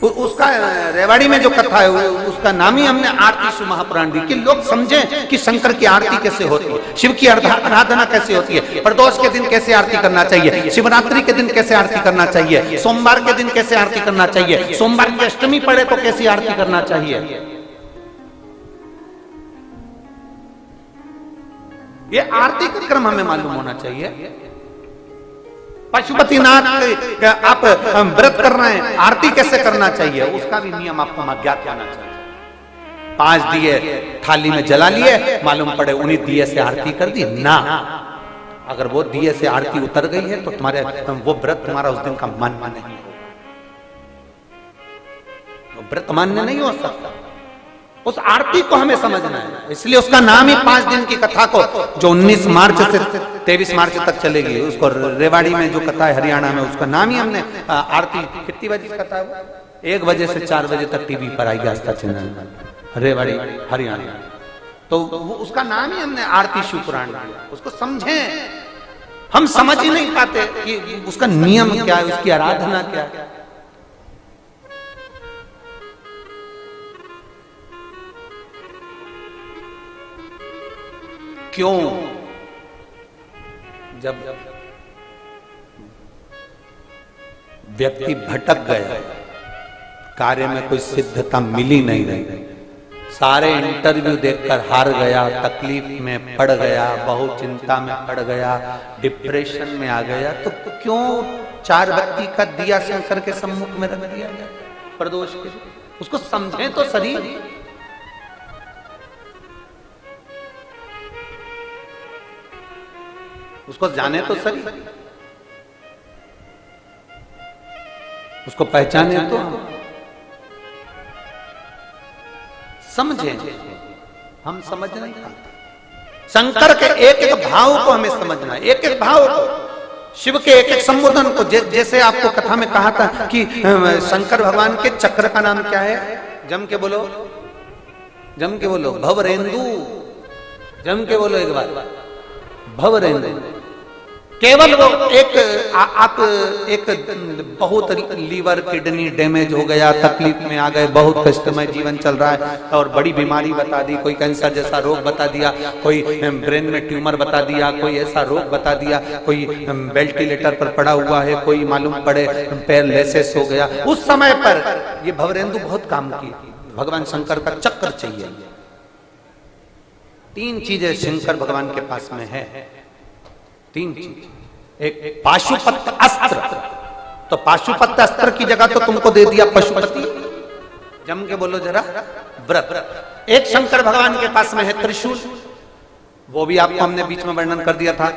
उसका रेवाड़ी में जो कथा है उसका नाम ही हमने आरती शिव महापुराण दी कि लोग समझें कि शंकर की आरती कैसे होती है, शिव की आराधना कैसे होती है, प्रदोष के दिन कैसे आरती करना चाहिए, शिवरात्रि के दिन कैसे आरती करना चाहिए, सोमवार के दिन कैसे आरती करना चाहिए, सोमवार की अष्टमी पड़े तो कैसी आरती करना चाहिए। ये आरती का क्रम हमें मालूम होना चाहिए। पशुपतिनाथ आप व्रत कर रहे हैं, आरती कैसे करना चाहिए उसका भी नियम आपको ज्ञात होना चाहिए। 5 दिए थाली में जला लिए, मालूम पड़े उन्हीं दिए से आरती कर दी ना, अगर वो दिए से आरती उतर गई है तो तुम्हारे वो व्रत तुम्हारा उस दिन का मान्य नहीं होगा, तो व्रत मान्य नहीं हो सकता। उस आरती को हमें समझना है, इसलिए उसका नाम ही 5 दिन की कथा को जो 19 मार्च से 23 मार्च तक चलेगी, उसको रेवाड़ी में जो कथा है हरियाणा में उसका नाम ही हमने आरती। कितनी बजे की कथा है? 1 बजे से 4 बजे तक टीवी पर आएगी आस्था चैनल में, रेवाड़ी हरियाणा, तो उसका नाम ही हमने आरती शिव पुराण। उसको समझें, हम समझ ही नहीं पाते कि उसका नियम क्या है, उसकी आराधना क्या है। क्यों? जब व्यक्ति भटक गया, कार्य में कोई सिद्धता मिली नहीं रही, सारे इंटरव्यू देखकर हार गया, तकलीफ में पड़ गया, बहुत चिंता में पड़ गया, डिप्रेशन में आ गया, तो क्यों 4 व्यक्ति का दिया शंकर के सम्मुख में रख दिया गया प्रदोष के? उसको समझे तो सही। उसको जाने तो सही, उसको पहचाने तो समझें। हम समझ नहीं पाते। शंकर के एक एक भाव को हमें समझना है, एक एक भाव को, शिव के एक एक संबोधन को। जैसे आपको कथा में कहा था कि शंकर भगवान के चक्र का नाम क्या है? जम के बोलो, जम के बोलो, भवरेंदु। जम के बोलो एक बार, भवरेंदु। केवल वो आप एक बहुत लीवर किडनी डैमेज हो गया, तकलीफ में आ गए, बहुत कष्टमय जीवन चल रहा है और बड़ी बीमारी बता दी, कोई कैंसर जैसा रोग बता दिया, कोई ब्रेन में ट्यूमर बता दिया, कोई ऐसा रोग बता दिया, कोई वेंटिलेटर पर पड़ा हुआ है, कोई मालूम पड़े पैरालिसिस हो गया। उस समय पर ये भवरेंदु बहुत काम की। भगवान शंकर का चक्र चाहिए। 3 चीजें शंकर भगवान के पास में है, 3 चीज। एक पाशुपत अस्त्र, तो पाशुपत अस्त्र की जगह तो तुमको दे दिया पशुपति। जम के बोलो जरा, व्रत। एक शंकर भगवान के पास में है त्रिशूल, वो भी आपको हमने बीच में वर्णन कर दिया था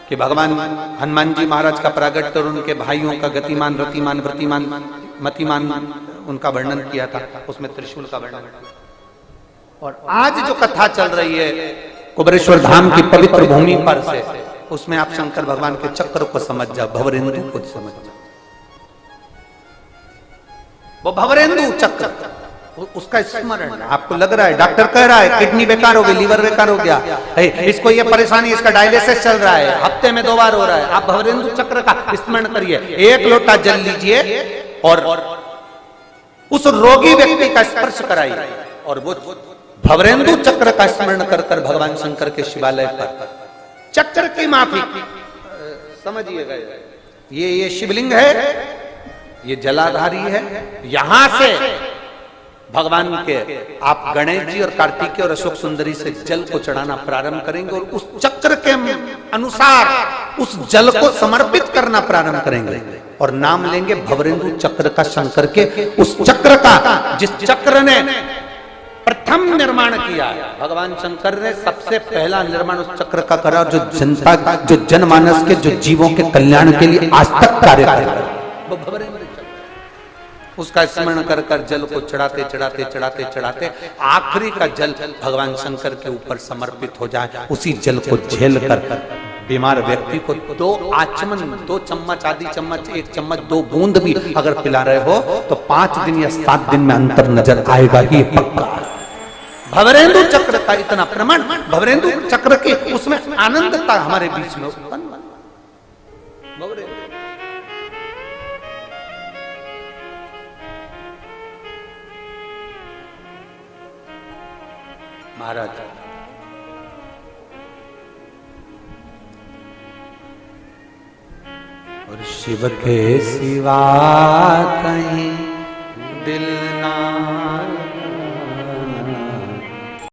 कि भगवान हनुमान जी महाराज का प्रागट्य और उनके भाइयों का गतिमान, रतिमान, वृतिमान, मतिमान उनका वर्णन किया था, उसमें त्रिशूल का वर्णन। और आज जो कथा चल रही है कुबेरेश्वर धाम की पवित्र भूमि पर से, उसमें आप शंकर भगवान के चक्र को समझ जाओ, भवरेंदु को समझ जाओ। वो भवरेंदु चक्र, उसका स्मरण। आपको लग रहा है डॉक्टर कह रहा है किडनी बेकार हो गई, लीवर बेकार हो गया, इसको ये परेशानी, इसका डायलिसिस चल रहा है, हफ्ते में 2 बार हो रहा है, आप भवरेंदु चक्र का स्मरण करिए। 1 लोटा जल लीजिए और उस रोगी व्यक्ति का स्पर्श कराइए, और वो भवरेंदु चक्र का स्मरण कर कर भगवान शंकर के शिवालय पर चक्र की माफी समझिएगा। ये शिवलिंग है, ये जलाधारी है। यहां से भगवान के आप गणेश जी और कार्तिकेय और अशोक सुंदरी से जल को चढ़ाना प्रारंभ करेंगे और उस चक्र के अनुसार उस जल को समर्पित करना प्रारंभ करेंगे और नाम लेंगे भवरेंदु चक्र का शंकर के, उस चक्र का जिस चक्र ने प्रथम निर्माण किया है। भगवान शंकर ने सबसे पहला निर्माण उस चक्र का करा जो जनता, जो जनमानस के, जो जीवों के कल्याण के लिए आज तक कार्य कर रहा है, वो भवरेंद्र चक्र। उसका स्मरण कर कर जल को चढ़ाते चढ़ाते चढ़ाते चढ़ाते आखिरी का जल भगवान शंकर के ऊपर समर्पित हो जाए। उसी जल को झेल कर बीमार व्यक्ति को 2 आचमन, 2 चम्मच, आधी चम्मच, 1 चम्मच, 2 बूंद भी अगर पिला रहे हो तो 5 दिन या 7 दिन में अंतर नजर आएगा, ये पक्का। भवरेंदु चक्र का इतना प्रमाण, भवरेंदु चक्र के उसमें आनंदता हमारे बीच में उत्पन्न। महाराज और शिव के सिवा कहीं दिल